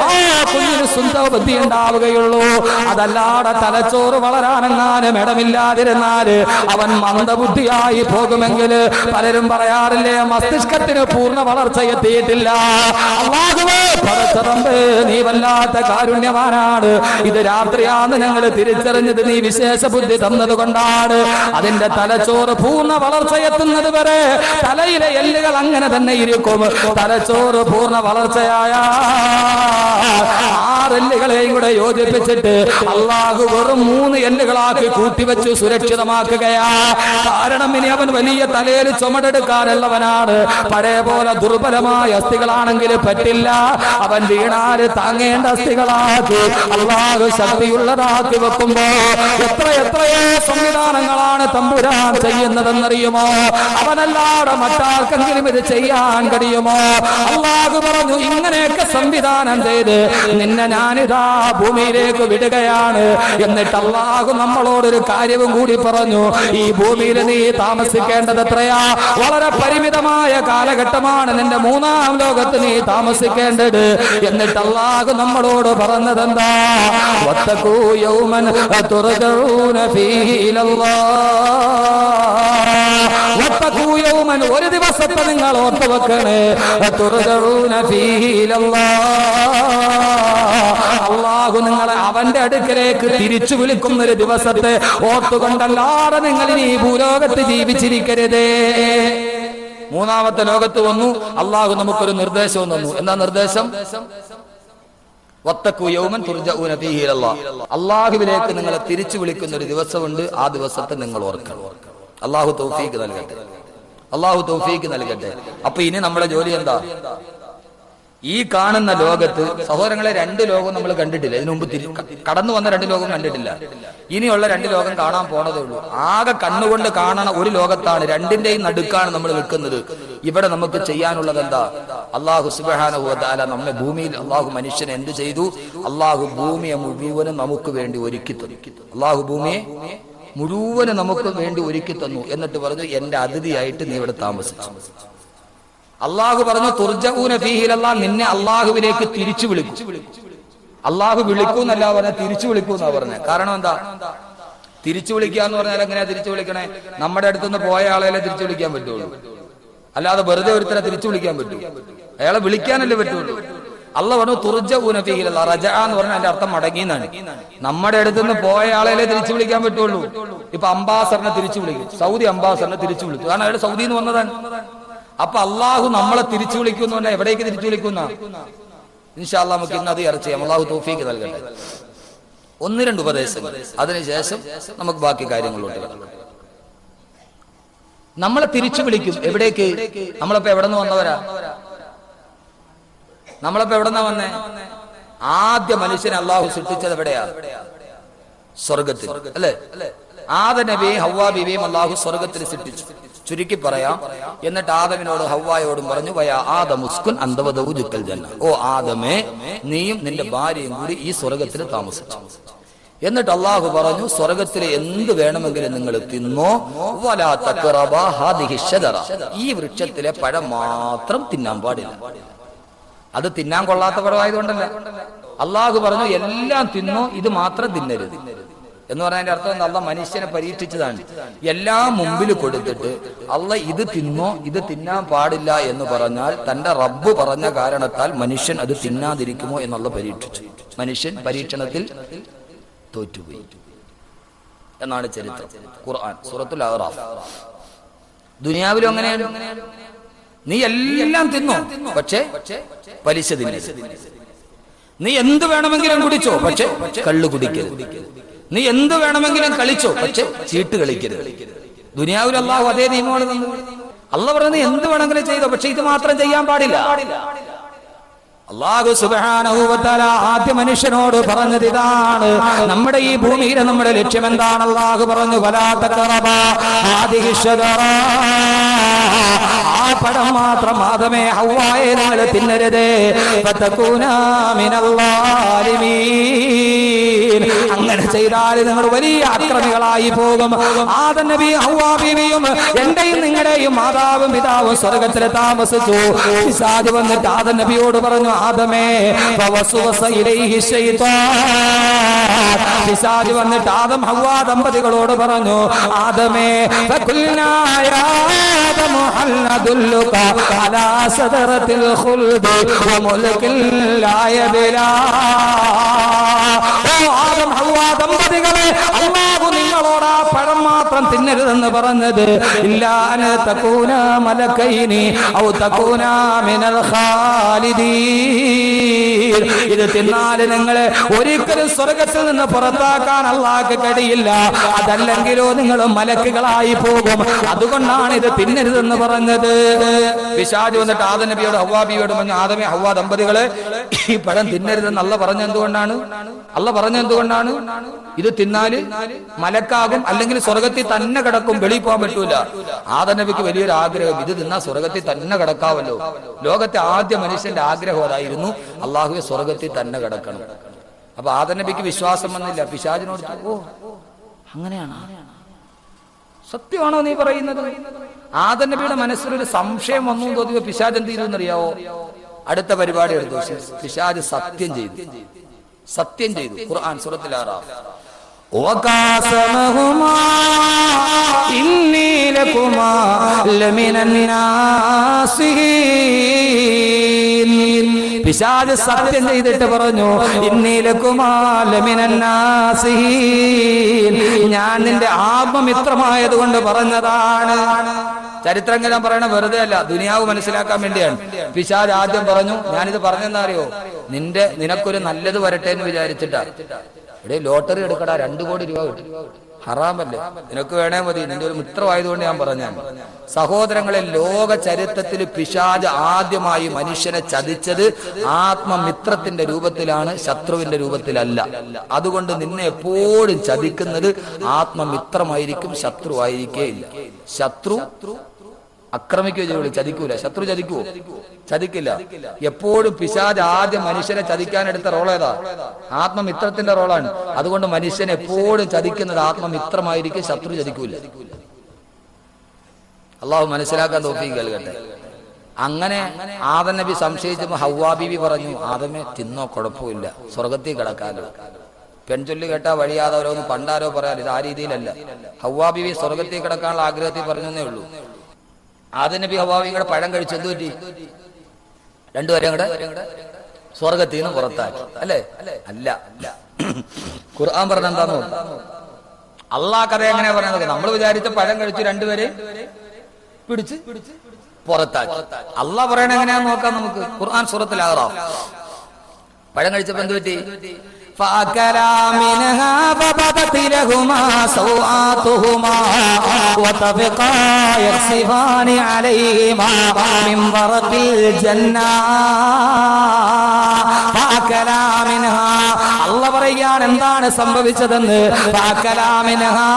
ആ കുഞ്ഞിന് സ്വന്തം ബുദ്ധി ഉണ്ടാവുകയുള്ളൂ. അതല്ലാതെ തലച്ചോറ് വളരാനെങ്ങാനും ഇടമില്ലാതിരുന്നാല് അവൻ മന്ദബുദ്ധിയായി പോകുമെങ്കിൽ പലരും പറയാറില്ലേ, മസ്തിഷ്കത്തിന് പൂർണ്ണ വളർച്ച എത്തിയിട്ടില്ല. അല്ലാഹുവേ, പടച്ചറമ്പേ, നീ വല്ലാത്ത കാരുണ്യവാനാണ്. ഇത് രാത്രിയാന്ന് ഞങ്ങൾ തിരിച്ചറിഞ്ഞത് നീ വിശേഷ ബുദ്ധി തന്നത് കൊണ്ടാണ്. അതിന്റെ തലച്ചോറ് പൂർണ്ണ വളർച്ച എത്തുന്നത് വരെ തലയിലെ എല്ലുകൾ അങ്ങനെ തന്നെ ഇരിക്കും. തലച്ചോറ് പൂർണ്ണ വളർച്ചയായ 6 എല്ലുകളെയും കൂടെ യോജിപ്പിച്ചിട്ട് അല്ലാഹു വെറും 3 എല്ലുകളാക്കി കൂട്ടിവെച്ച് സുരക്ഷിതമാക്കുകയാ. കാരണം ഇനി അവൻ വലിയ തലയിൽ ചുമടെടുക്കാനുള്ളവനാണ്. പഴയ പോലെ ദുർബലമായ അസ്ഥികളാണെങ്കിൽ പറ്റില്ല. അവൻ വീണാല് താങ്ങേണ്ട അസ്ഥികളാക്കി അല്ലാഹു ശക്തിയുള്ളതാക്കി വെക്കുമ്പോ എത്രയോ സംവിധാനങ്ങളാണ് തമ്പുരാൻ ചെയ്യുന്നതെന്നറിയുമോ? അവനല്ലാതെ മറ്റാർക്കെങ്കിലും ഇത് ചെയ്യാൻ കഴിയുമോ? അല്ലാഹു പറഞ്ഞു, ഇങ്ങനെയൊക്കെ സംവിധാനം ചെയ്ത് നിന്നെ ഞാനിതാ ഭൂമിയിലേക്ക് വിടുകയാണ്. എന്നിട്ട് അല്ലാഹു നമ്മളോടൊരു കാര്യവും കൂടി പറഞ്ഞു, ഈ ഭൂമിയിൽ നീ താമസിക്കേണ്ടത് എത്രയാ? വളരെ പരിമിതമായ കാലഘട്ടമാണ് നിന്റെ മൂന്നാം ലോകത്ത് നീ താമസിക്കേണ്ടത്. എന്നിട്ട് അല്ലാഹു നമ്മളോട് പറഞ്ഞതെന്താ? വത്തഖൂ യൗമൻ തുർജഊന ഫീഹി ഇലല്ലാഹ്. വത്തഖൂ യൗമൻ, ഒരു ദിവസത്തെ നിങ്ങൾ ഓർത്തു വെക്കണേ. തുർജഊന ഫീഹി ഇലല്ലാഹ്, അല്ലാഹു നിങ്ങളെ അവന്റെ അടുക്കലേക്ക് തിരിച്ചു വിളിക്കുന്ന ഒരു ദിവസത്തെ ഓർത്തുകൊണ്ടല്ലാതെ നിങ്ങൾ ഇനി ഈ ഭൂലോകത്ത് ജീവിച്ചിരിക്കരുതേ. മൂന്നാമത്തെ ലോകത്ത് വന്നു അല്ലാഹു നമുക്കൊരു നിർദ്ദേശവും തന്നു. എന്താ നിർദ്ദേശം? വത്തഖൂ യൗമൻ തുർജഊന ഫീഹി ഇലല്ലാഹ്, അല്ലാഹുവിലേക്ക് നിങ്ങളെ തിരിച്ചു വിളിക്കുന്ന ഒരു ദിവസമുണ്ട്, ആ ദിവസത്തെ നിങ്ങൾ ഓർക്കണം. അല്ലാഹു തൗഫീഖ് നൽകട്ടെ, അല്ലാഹു തൗഫീഖ് നൽകട്ടെ. അപ്പൊ ഇനി നമ്മുടെ ജോലി എന്താ? ഈ കാണുന്ന ലോകത്ത് സഹോദരങ്ങളെ, രണ്ട് ലോകവും നമ്മൾ കണ്ടിട്ടില്ല. ഇതിനു മുമ്പ് കടന്നു വന്ന രണ്ട് ലോകവും കണ്ടിട്ടില്ല. ഇനിയുള്ള രണ്ട് ലോകം കാണാൻ പോണതേ ഉള്ളൂ. ആകെ കണ്ണുകൊണ്ട് കാണണ ഒരു ലോകത്താണ്, രണ്ടിന്റെയും നടുക്കാണ് നമ്മൾ നിൽക്കുന്നത്. ഇവിടെ നമുക്ക് ചെയ്യാനുള്ളത് എന്താ? അല്ലാഹു സുബ്ഹാനഹു വ തആല നമ്മെ ഭൂമിയിൽ, അല്ലാഹു മനുഷ്യനെ എന്ത് ചെയ്തു? അല്ലാഹു ഭൂമിയെ മുഴുവനും നമുക്ക് വേണ്ടി ഒരുക്കി തന്നു. അല്ലാഹു ഭൂമിയെ മുഴുവനും നമുക്ക് വേണ്ടി ഒരുക്കി തന്നു. എന്നിട്ട് പറഞ്ഞു, എന്റെ അതിഥിയായിട്ട് നീ ഇവിടെ താമസിച്ചു. അള്ളാഹു പറഞ്ഞു തുർജഊന ഫീഹി ഇലല്ലാഹ്, നിന്നെ അള്ളാഹുവിലേക്ക് തിരിച്ചു വിളിക്കും. അള്ളാഹു വിളിക്കൂന്നല്ല പറഞ്ഞ, തിരിച്ചു വിളിക്കൂന്നാ പറഞ്ഞത്. കാരണം എന്താ? തിരിച്ചു വിളിക്കുക എന്ന് പറഞ്ഞാൽ എങ്ങനെയാ തിരിച്ചു വിളിക്കണേ? നമ്മുടെ അടുത്തുനിന്ന് പോയ ആളെ തിരിച്ചു വിളിക്കാൻ പറ്റുള്ളൂ, അല്ലാതെ വെറുതെ ഒരുത്തരെ തിരിച്ചു വിളിക്കാൻ പറ്റൂ? അയാളെ വിളിക്കാനല്ലേ പറ്റുള്ളൂ. അള്ളാഹു പറഞ്ഞു തുർജഊന ഫീഹി ഇലല്ലാഹ്. റജഅ എന്ന് പറഞ്ഞാൽ അതിന്റെ അർത്ഥം മടങ്ങി എന്നാണ്. നമ്മുടെ അടുത്തുനിന്ന് പോയ ആളെ തിരിച്ചു വിളിക്കാൻ പറ്റുള്ളൂ. ഇപ്പൊ അംബാസഡറിനെ തിരിച്ചു വിളിക്കും, സൗദി അംബാസഡറിനെ തിരിച്ചു വിളിക്കും, കാരണം അയാൾ സൗദിയിൽ നിന്ന് വന്നതാണ്. അപ്പൊ അള്ളാഹു നമ്മളെ തിരിച്ചു വിളിക്കുന്നു. എവിടേക്ക് തിരിച്ചു വിളിക്കുന്ന? ഇൻഷാ അല്ലാഹ് നമുക്ക് ഇന്ന് അത് ചർച്ച ചെയ്യാം. അള്ളാഹു തൗഫീഖ് നൽകട്ടെ. ഒന്ന് രണ്ട് ഉപദേശങ്ങൾ, അതിനുശേഷം നമുക്ക് ബാക്കി കാര്യങ്ങളിലോട്ട് കിടക്കാം. നമ്മളെ തിരിച്ചു വിളിക്കും. എവിടേക്ക്? നമ്മളിപ്പോ എവിടെ നിന്ന് വന്നവരാ? നമ്മളിപ്പോ എവിടെ നിന്നാ വന്നേ? ആദ്യ മനുഷ്യനെ അള്ളാഹു സൃഷ്ടിച്ചത് എവിടെയാ? സ്വർഗത്തിൽ, അല്ലേ? ആദം നബിയെയും ഹവ്വാ ബീവിയെയും അള്ളാഹു സ്വർഗത്തിൽ സൃഷ്ടിച്ചു. ചുരുക്കി പറയാം, എന്നിട്ട് ആദമിനോട് ഹവ്വായോടും പറഞ്ഞു, വയാ ആദമുസ്കുൻ അന്ത വസൗജുക്കൽ ജന്ന, ഓ ആദമേ, നീയും നിന്റെ ഭാര്യയും കൂടി ഈ സ്വർഗത്തിൽ താമസിച്ചു. എന്നിട്ട് അള്ളാഹു പറഞ്ഞു, സ്വർഗത്തിൽ എന്ത് വേണമെങ്കിലും നിങ്ങൾ തിന്നോ, വലാ തഖറബാ ഹാദിഹി ശജറ, ഈ വൃക്ഷത്തിലെ പഴം മാത്രം തിന്നാൻ പാടില്ല. അത് തിന്നാൻ കൊള്ളാത്ത പഴമായതുകൊണ്ടല്ല. അള്ളാഹു പറഞ്ഞു എല്ലാം തിന്നോ, ഇത് മാത്രം തിന്നരുത് എന്ന് പറഞ്ഞതിന്റെ അർത്ഥം എന്താ? അള്ളാഹ് മനുഷ്യനെ പരീക്ഷിച്ചതാണ്. എല്ലാം മുമ്പിൽ കൊടുത്തിട്ട് അള്ളാഹ് ഇത് തിന്നോ, ഇത് തിന്നാൻ പാടില്ല എന്ന് പറഞ്ഞാൽ തന്റെ റബ്ബ് പറഞ്ഞ കാരണത്താൽ മനുഷ്യൻ അത് തിന്നാതിരിക്കുമോ എന്നുള്ള പരീക്ഷിച്ചു. മനുഷ്യൻ പരീക്ഷണത്തിൽ തോറ്റുപോയി എന്നാണ് ചരിത്രം. ഖുർആൻ സൂറത്തുൽ അഅറാഫ്. ദുനിയാവിലും അങ്ങനെയാണ്. നീ എല്ലാം തിന്നോ, പക്ഷേ പലിശ തിന്നരുത്. നീ എന്ത് വേണമെങ്കിലും കുടിച്ചോ, പക്ഷെ കള്ളു കുടിക്കരുത്. നീ എന്ത് വേണമെങ്കിലും കളിച്ചോ, പക്ഷെ ചീട്ട് കളിക്കരുത്. ദുനിയാവിൽ അല്ലാഹു അതേ നിയമമാണ് തന്നത്. അല്ലാഹു പറഞ്ഞു എന്ത് വേണമെങ്കിലും ചെയ്തോ, പക്ഷെ ഇത് മാത്രം ചെയ്യാൻ പാടില്ല. അല്ലാഹു സുബ്ഹാനഹു വ തആല ആദ്യ മനുഷ്യനോട് പറഞ്ഞത് ഇതാണ്. നമ്മുടെ ഈ ഭൂമിയിലെ നമ്മുടെ ലക്ഷ്യം എന്താണ്? അല്ലാഹു പറഞ്ഞു, വലാ തഖറബാ ഹാദിഹി ശജറ, ആ പഴം മാത്രം ആദമേ ഹവ്വായെ നിങ്ങൾ തിന്നരുതേ, ഫതകൂനാ മിനൽ ളാലിമീൻ, അങ്ങനെ ചെയ്താൽ നിങ്ങൾ വലിയ അക്രമികളായി പോകും. ആദം നബി ഹവ്വാ ബീവിയും എന്റെയും നിങ്ങളുടെയും മാതാവും പിതാവും സ്വർഗത്തിൽ താമസിച്ചു. പിശാച് വന്നിട്ട് ആദം നബിയോട് പറഞ്ഞു, ആദമേ, ഫവസ്വസ ഇലൈഹി ശൈത്താൻ, പിശാച് വന്നിട്ട് ആദം ഹവ്വാ ദമ്പതികളോട് പറഞ്ഞു, ആദമേ, ഫഖുൽനാ യാ ആദമു ഹൽ നദുല്ലുക അലാ സദറത്തിൽ ഖുൽദി വമുൽകിൻ ലാ യബ്ലാ. ഓ ആദം ഹവ്വാ ദമ്പതികളെ, അല്ലാഹു നിങ്ങളോട് ആ പഴം മാത്രം തിന്നരുതെന്ന് പറഞ്ഞത് ഇല്ലാ അൻ തകൂന മലക്കൈനി ഔ തകൂന മിനൽ ഖാലിദീൻ, ഇത് തിന്നാല് നിങ്ങളെ ഒരിക്കലും സ്വർഗത്തിൽ നിന്ന് പുറത്താക്കാൻ അല്ലാഹുക്ക് കഴിയില്ല, അതല്ലെങ്കിലോ നിങ്ങൾ മലക്കുകളായി പോകും. അതുകൊണ്ടാണ് ഇത് തിന്നരുതെന്ന് പറഞ്ഞത്. പിശാച് വന്നിട്ട് ആദം നബിയോട് ഹവ്വാ ബീവിയോട് പറഞ്ഞു, ആദമേ ഹവ്വാ ദമ്പതികളെ, ഈ പഴം തിന്നരുതെന്ന് അല്ലാഹു പറഞ്ഞത് എന്തുകൊണ്ടാണ്? അല്ലാഹു പറഞ്ഞത് എന്തുകൊണ്ടാണ്? ഇത് തിന്നാല് മലക്കാകും, അല്ലെങ്കിൽ സ്വർഗത്തിൽ തന്നെ കിടക്കും, വെളിയിൽ പോകാൻ പറ്റൂല. ആദം നബിക്ക് വലിയൊരു ആഗ്രഹം, ഇത് തിന്നാ സ്വർഗത്തിൽ തന്നെ കിടക്കാവല്ലോ. ലോകത്തെ ആദ്യ മനുഷ്യന്റെ ആഗ്രഹം അതായിരുന്നു, അള്ളാഹുവെ സ്വർഗത്തിൽ തന്നെ കിടക്കണം. അപ്പൊ ആദം നബിക്ക് വിശ്വാസം വന്നില്ല. പിശാചിനോട് ഓ അങ്ങനെയാണ്, സത്യമാണോ നീ പറയുന്നത്? ആദം നബിയുടെ മനസ്സിലൊരു സംശയം വന്നു തോന്നിയ പിശാച് എന്ത് ചെയ്തു എന്നറിയാവോ? അടുത്ത പരിപാടി എടുത്തു. പിശാച് സത്യം ചെയ്തു. ഖുർആൻ സൂറത്തുൽ അറാഫ് وقاسمهما إني لكما لمن الناصحين. പിശാച് സത്യം ചെയ്തിട്ട് പറഞ്ഞു, ഇന്നി ലകുമാ ലമിനൻ നാസിഹീൻ, ഞാൻ നിന്റെ ആത്മമിത്രമായത് കൊണ്ട് പറഞ്ഞതാണ്. ചരിത്രങ്ങൾ പറയണ വെറുതെ അല്ല, ദുനിയാവ് മനസ്സിലാക്കാൻ വേണ്ടിയാണ്. പിശാച് ആദ്യം പറഞ്ഞു, ഞാനിത് പറഞ്ഞെന്നാ അറിയോ, നിനക്കൊരു നല്ലത് വരട്ടെ എന്ന് വിചാരിച്ചിട്ടാ. ഇവിടെ ലോട്ടറി എടുക്കടാ, 2 കോടി രൂപ കിട്ടും, ഹറാമല്ലേ, നിനക്ക് വേണേ മതി, നിന്റെ ഒരു മിത്രമായതുകൊണ്ട് ഞാൻ പറഞ്ഞാണ്. സഹോദരങ്ങളെ, ലോക ചരിത്രത്തിൽ പിശാച് ആദ്യമായി മനുഷ്യനെ ചതിച്ചത് ആത്മമിത്രത്തിന്റെ രൂപത്തിലാണ്, ശത്രുവിന്റെ രൂപത്തിലല്ല. അതുകൊണ്ട് നിന്നെ എപ്പോഴും ചതിക്കുന്നത് ആത്മമിത്രമായിരിക്കും, ശത്രു ആയിരിക്കേയില്ല. ശത്രു ആക്രമിക്കുകയോ ചെയ്യുള്ളൂ, ചതിക്കൂല. ശത്രു ചതിക്കുവോ? ചതിക്കില്ല. എപ്പോഴും പിശാച് ആദ്യം മനുഷ്യനെ ചതിക്കാനെടുത്ത റോൾ ഏതാ? ആത്മമിത്രത്തിന്റെ റോളാണ്. അതുകൊണ്ട് മനുഷ്യൻ എപ്പോഴും ചതിക്കുന്നത് ആത്മമിത്രമായിരിക്കും, ശത്രു ചതിക്കൂല. അള്ളാഹു മനസ്സിലാക്കാൻ തൗഫീഖ് നൽകട്ടെ. അങ്ങനെ ആദം നബി സംശയിച്ചപ്പോൾ ഹവ്വാ ബീവി പറഞ്ഞു, ആദമേ തിന്നോ, കുഴപ്പമില്ല, സ്വർഗത്തിൽ കിടക്കാലോ. പെൺചൊല്ലി കേട്ടാ വഴിയാതെ ഓരോന്ന് പണ്ടാരോ പറയാൻ, ഇത് ആ രീതിയിലല്ല. ഹവ്വാ ബീവി സ്വർഗത്തിൽ കിടക്കാനുള്ള ആഗ്രഹത്തിൽ പറഞ്ഞേ ഉള്ളൂ. ആദം നബി ഹവ്വാവിയും കൂടെ പഴം കഴിച്ചു, എന്ത് പറ്റി? രണ്ടുപേരും കൂടെ സ്വർഗത്തിൽ നിന്ന് പുറത്താക്കി, അല്ലേ? അല്ല, ഖുർആൻ പറഞ്ഞ എന്താന്ന് അള്ളാഹ് കഥ എങ്ങനെയാ പറഞ്ഞത്? നമ്മൾ വിചാരിച്ച പഴം കഴിച്ചു, രണ്ടുപേരെ പിടിച്ച് പുറത്താക്കി. അള്ളാഹ് പറയണ എങ്ങനെയാന്ന് നോക്കാം നമുക്ക്. ഖുർആൻ സൂറത്തുൽ അഅറാഫ്. പഴം കഴിച്ചപ്പോ എന്ത് പറ്റി? فأكلا منها فبدت لهما سوآتهما وطفقا يخصفان عليهما من ورق الجنة فأكلا منها. അള്ളാഹ് പറയുകയാണ് എന്താണ് സംഭവിച്ചതെന്ന്. ഫഅകലാ മിൻഹാ,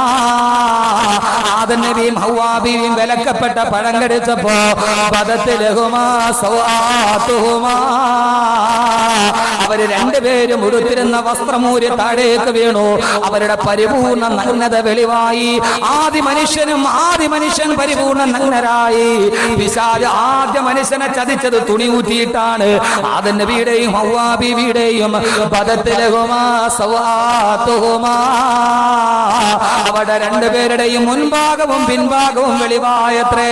ആദം നബിയും ഹവ്വാ ബീവിയും വിലക്കപ്പെട്ട പഴം കടിച്ചപ്പോ ബദത് ലഹുമാ സൗആതുഹുമാ, അവര് രണ്ടുപേരും ഉടുത്തിരുന്ന വസ്ത്രമൂരി താഴേക്ക് വീണു. അവരുടെ പരിപൂർണ നഗ്നത വെളിവായി. ആദ്യ മനുഷ്യൻ പരിപൂർണ നഗ്നരായി. പിശാച് ആദ്യ മനുഷ്യനെ ചതിച്ചത് തുണി ഊറ്റിയിട്ടാണ്. ആദം നബിയുടെയും ഹവ്വാ ബീവിയുടെയും ബദത് ലഹുമാ സൗആതുഹുമാ, അവരുടെ രണ്ടുപേരുടെയും മുൻഭാഗവും പിൻഭാഗവും വെളിവായത്രേ.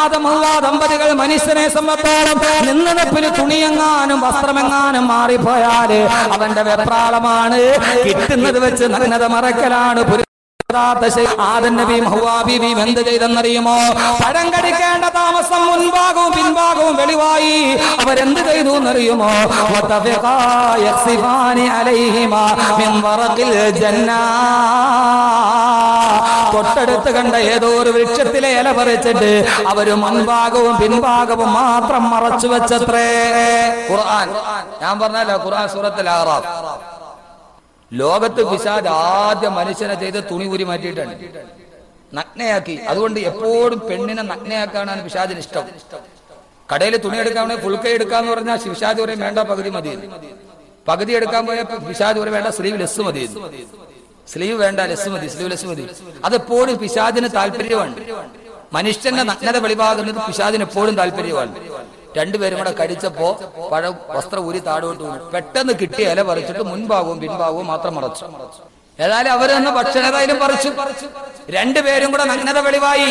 ആദം ഹവ്വാ ദമ്പതികൾ മനുഷ്യനെ സംബന്ധിച്ചോളം നിന്നതപ്പിൽ തുണിയെങ്ങാനും വസ്ത്രമെങ്ങാനും മാറിപ്പോയാല് അവന്റെ വെപ്രാളമാണ്. കിട്ടുന്നത് വെച്ച് നഗ്നത മറക്കലാണ്. ആദം നബിയും ഹവ്വാ ബീവിയും എന്ത് ചെയ്തെന്നറിയുമോ? പഴം കടിക്കേണ്ട താമസം മുൻഭാഗവും പിൻഭാഗവും വെളിവായി. അവരെന്ത് ചെയ്തു എന്നറിയുമോ? തൊട്ടടുത്ത് കണ്ട ഏതോ ഒരു വൃക്ഷത്തിലെ ഇല പറിച്ചിട്ട് അവര് മുൻഭാഗവും പിൻഭാഗവും മാത്രം മറച്ചു വെച്ചത്രേ. ഖുർആൻ ഞാൻ പറഞ്ഞല്ലോ, ഖുർആൻ സൂറത്തുൽ അഅറാഫ്. ലോകത്ത് പിശാച് ആദ്യം മനുഷ്യനെ ചെയ്ത് തുണി ഊരി മാറ്റിയിട്ടാണ്, നഗ്നയാക്കി. അതുകൊണ്ട് എപ്പോഴും പെണ്ണിനെ നഗ്നയാക്കാനാണ് പിശാചിന് ഇഷ്ടം. കടയിൽ തുണി എടുക്കാൻ ഫുൾ കൈ എടുക്കാന്ന് പറഞ്ഞാൽ പിശാച് പറയും വേണ്ട, പകുതി മതി. പകുതി എടുക്കാൻ പോയ പിശാച് പറയും വേണ്ട, സ്ലീവ് ലെസ് മതി. സ്ലീവ് വേണ്ട, ലെസ് മതി, സ്ലീവ് ലെസ് മതി. അതെപ്പോഴും പിശാചിന് താല്പര്യമാണ്. മനുഷ്യന്റെ നഗ്നത വെളിവാകുന്നത് പിശാചിന് എപ്പോഴും താല്പര്യമാണ്. രണ്ടുപേരും കൂടെ കടിച്ചപ്പോ പഴം വസ്ത്രം ഊരി താഴോട്ട് വീണു. പെട്ടെന്ന് കിട്ടിയ ഇല പറിച്ചിട്ട് മുൻഭാഗവും പിൻഭാഗവും മാത്രം മറച്ചു. ഏതായാലും അവര് തന്നെ ഭക്ഷണതായാലും പറിച്ചു. രണ്ടുപേരും കൂടെ നഗ്നത വെളിവായി.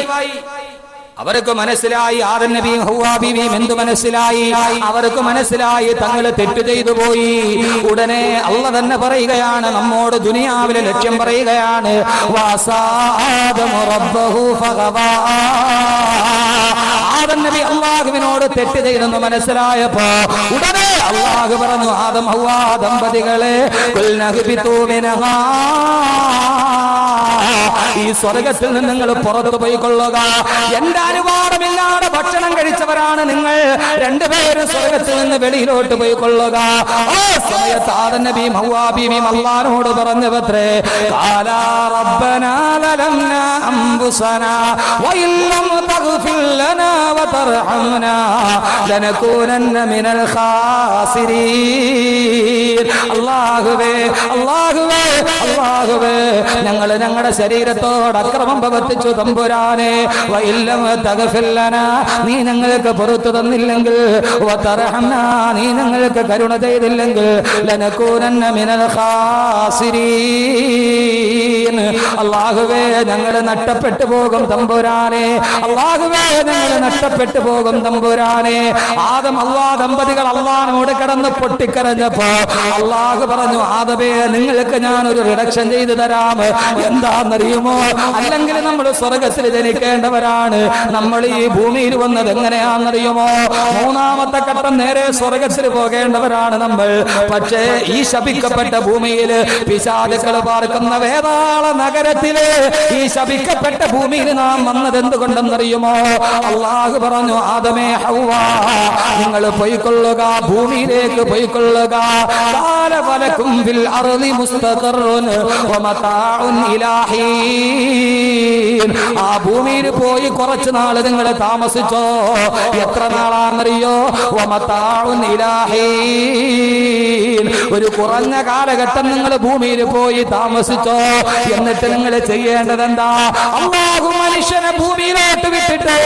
അവർക്ക് മനസ്സിലായി, ആദം നബിയും ഹവ്വാ ബീവിയും എന്ത് മനസ്സിലായി? അവർക്ക് മനസ്സിലായി തങ്ങൾ തെറ്റ് ചെയ്തു പോയി. ഉടനെ അള്ളാഹ് തന്നെ പറയുകയാണ്, നമ്മോട് ദുനിയാവിലെ ലക്ഷ്യം പറയുകയാണ്. ആദം നബി അള്ളാഹുവിനോട് തെറ്റ് ചെയ്തെന്ന് മനസ്സിലായപ്പോ ഉടനെ അള്ളാഹു പറഞ്ഞു, ആദം ഹവ്വാ ദമ്പതികളെ ഈ സ്വർഗത്തിൽ നിന്ന് നിങ്ങൾ പുറത്തു പോയിക്കൊള്ളുക. എന്റെ അനുവാദമില്ലാതെ ഭക്ഷണം കഴിച്ചവരാണ് നിങ്ങൾ, രണ്ടുപേരും സ്വർഗത്തിൽ നിന്ന് വെളിയിലോട്ട് പോയിക്കൊള്ളുക. ആ സമയത്ത് ആദം നബിയും ഹവ്വാ ബീവിയും അല്ലാഹുവോട് പറഞ്ഞവത്രേ, ഖാലാ റബ്ബനാ ലലംനാ അൻഫുസനാ വഇല്ലം തഗ്ഫിർ ലനാ വതർഹംനാ ലനകൂനന്ന മിനൽ ഖാസിരീൻ. അല്ലാഹുവേ അല്ലാഹുവേ അല്ലാഹുവേ, ഞങ്ങൾ ഞങ്ങളുടെ ശരീരത്തോട് അക്രമം പ്രവർത്തിച്ചു തമ്പുരാനെ. വഇല്ലം തഗ്ഫിർ ലനാ, നീ ഞങ്ങൾക്ക് പുറത്തു തന്നില്ലെങ്കിൽ, വതർഹംനാ, നീ ഞങ്ങൾക്ക് കരുണ ചെയ്തില്ലെങ്കിൽ, ലനകൂനന്ന മിനൽ ഖാസിരീൻ. അല്ലാഹുവേ ഞങ്ങൾ നഷ്ടപ്പെട്ടു പോകും തമ്പുരാനെ, അല്ലാഹുവേ ഞങ്ങൾ നഷ്ടപ്പെട്ടു പോകും തമ്പുരാനെ. ആദം ഹവ്വാ ദമ്പതികൾ അല്ലാഹുവോട് കിടന്ന് പൊട്ടിക്കരഞ്ഞപ്പോ അല്ലാഹു പറഞ്ഞു, ആദമേ നിങ്ങൾക്ക് ഞാനൊരു റിഡക്ഷൻ ചെയ്തു തരാം. എന്താണെന്നറിയുമോ? അല്ലെങ്കിൽ നമ്മൾ സ്വർഗത്തിൽ ജനിക്കേണ്ടവരാണ്, നമ്മൾ ഈ ഭൂമിയിൽ വന്നത് എങ്ങനെയാണെന്നറിയുമോ? മൂന്നാമത്തെ ഘട്ടം നേരെ സ്വർഗത്തിൽ പോകേണ്ടവരാണ് നമ്മൾ. പക്ഷേ ഈ ശപിക്കപ്പെട്ട ഭൂമിയിൽ, പിശാചുക്കൾ പാർക്കുന്ന വേതാള നഗരത്തില്, ഈ ശപിക്കപ്പെട്ട ഭൂമിയിൽ നാം വന്നത് എന്തുകൊണ്ടെന്നറിയുമോ? അല്ലാഹു പറഞ്ഞു, ആദമേ ഹവ്വാ നിങ്ങൾ പോയിക്കൊള്ളുക, ഭൂമിയിലേക്ക് പോയിക്കൊള്ളുക. ഖാല വലക്കും ഫിൽ അർളി മുസ്തഖറുൻ വമതാഉൻ ഇലാഹീൻ. ആ ഭൂമിയിൽ പോയി കുറച്ച് നാൾ നിങ്ങൾ താമസിച്ചോ. എത്ര നാളാണെന്നറിയോ? വമതാഉൻ ഇലാഹീൻ. ഒരു കുറഞ്ഞ കാലഘട്ടം നിങ്ങൾ ഭൂമിയിൽ പോയി താമസിച്ചോ. എന്നിട്ട് നിങ്ങൾ ചെയ്യേണ്ടത് എന്താ? അല്ലാഹു മനുഷ്യനെ ഭൂമിയിലോട്ട് വിട്ടിട്ട്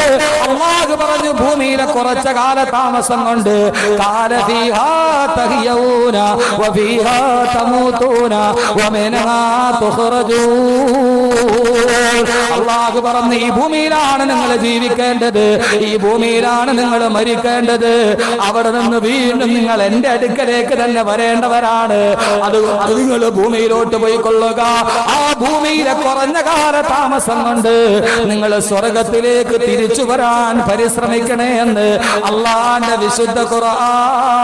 അല്ലാഹു പറഞ്ഞു, ഭൂമിയിലെ കുറച്ച കാല താമസം കൊണ്ട് ഖാല ഫീഹാ തഹ്യഊന വഫീഹാ തമൂതൂന വമിൻഹാ തുഖ്റജൂൻ. അല്ലാഹു പറഞ്ഞു, ഈ ഭൂമിയിലാണ് നിങ്ങൾ ജീവിക്കേണ്ടത്, ഈ ഭൂമിയിലാണ് നിങ്ങൾ മരിക്കേണ്ടത്. അവിടെ നിന്ന് വീണ്ടും നിങ്ങൾ എന്റെ അടുക്കലേക്ക് തന്നെ വരേണ്ടവരാണ്. അത് നിങ്ങൾ ഭൂമിയിലോട്ട് പോയിക്കൊള്ളുക. ആ ഭൂമിയിലെ കുറഞ്ഞ കാല താമസം കൊണ്ട് നിങ്ങൾ സ്വർഗത്തിലേക്ക് തിരിച്ചു വരാൻ പരിശ്രമിക്കണേ എന്ന് അല്ലാഹുവിന്റെ വിശുദ്ധ ഖുർആൻ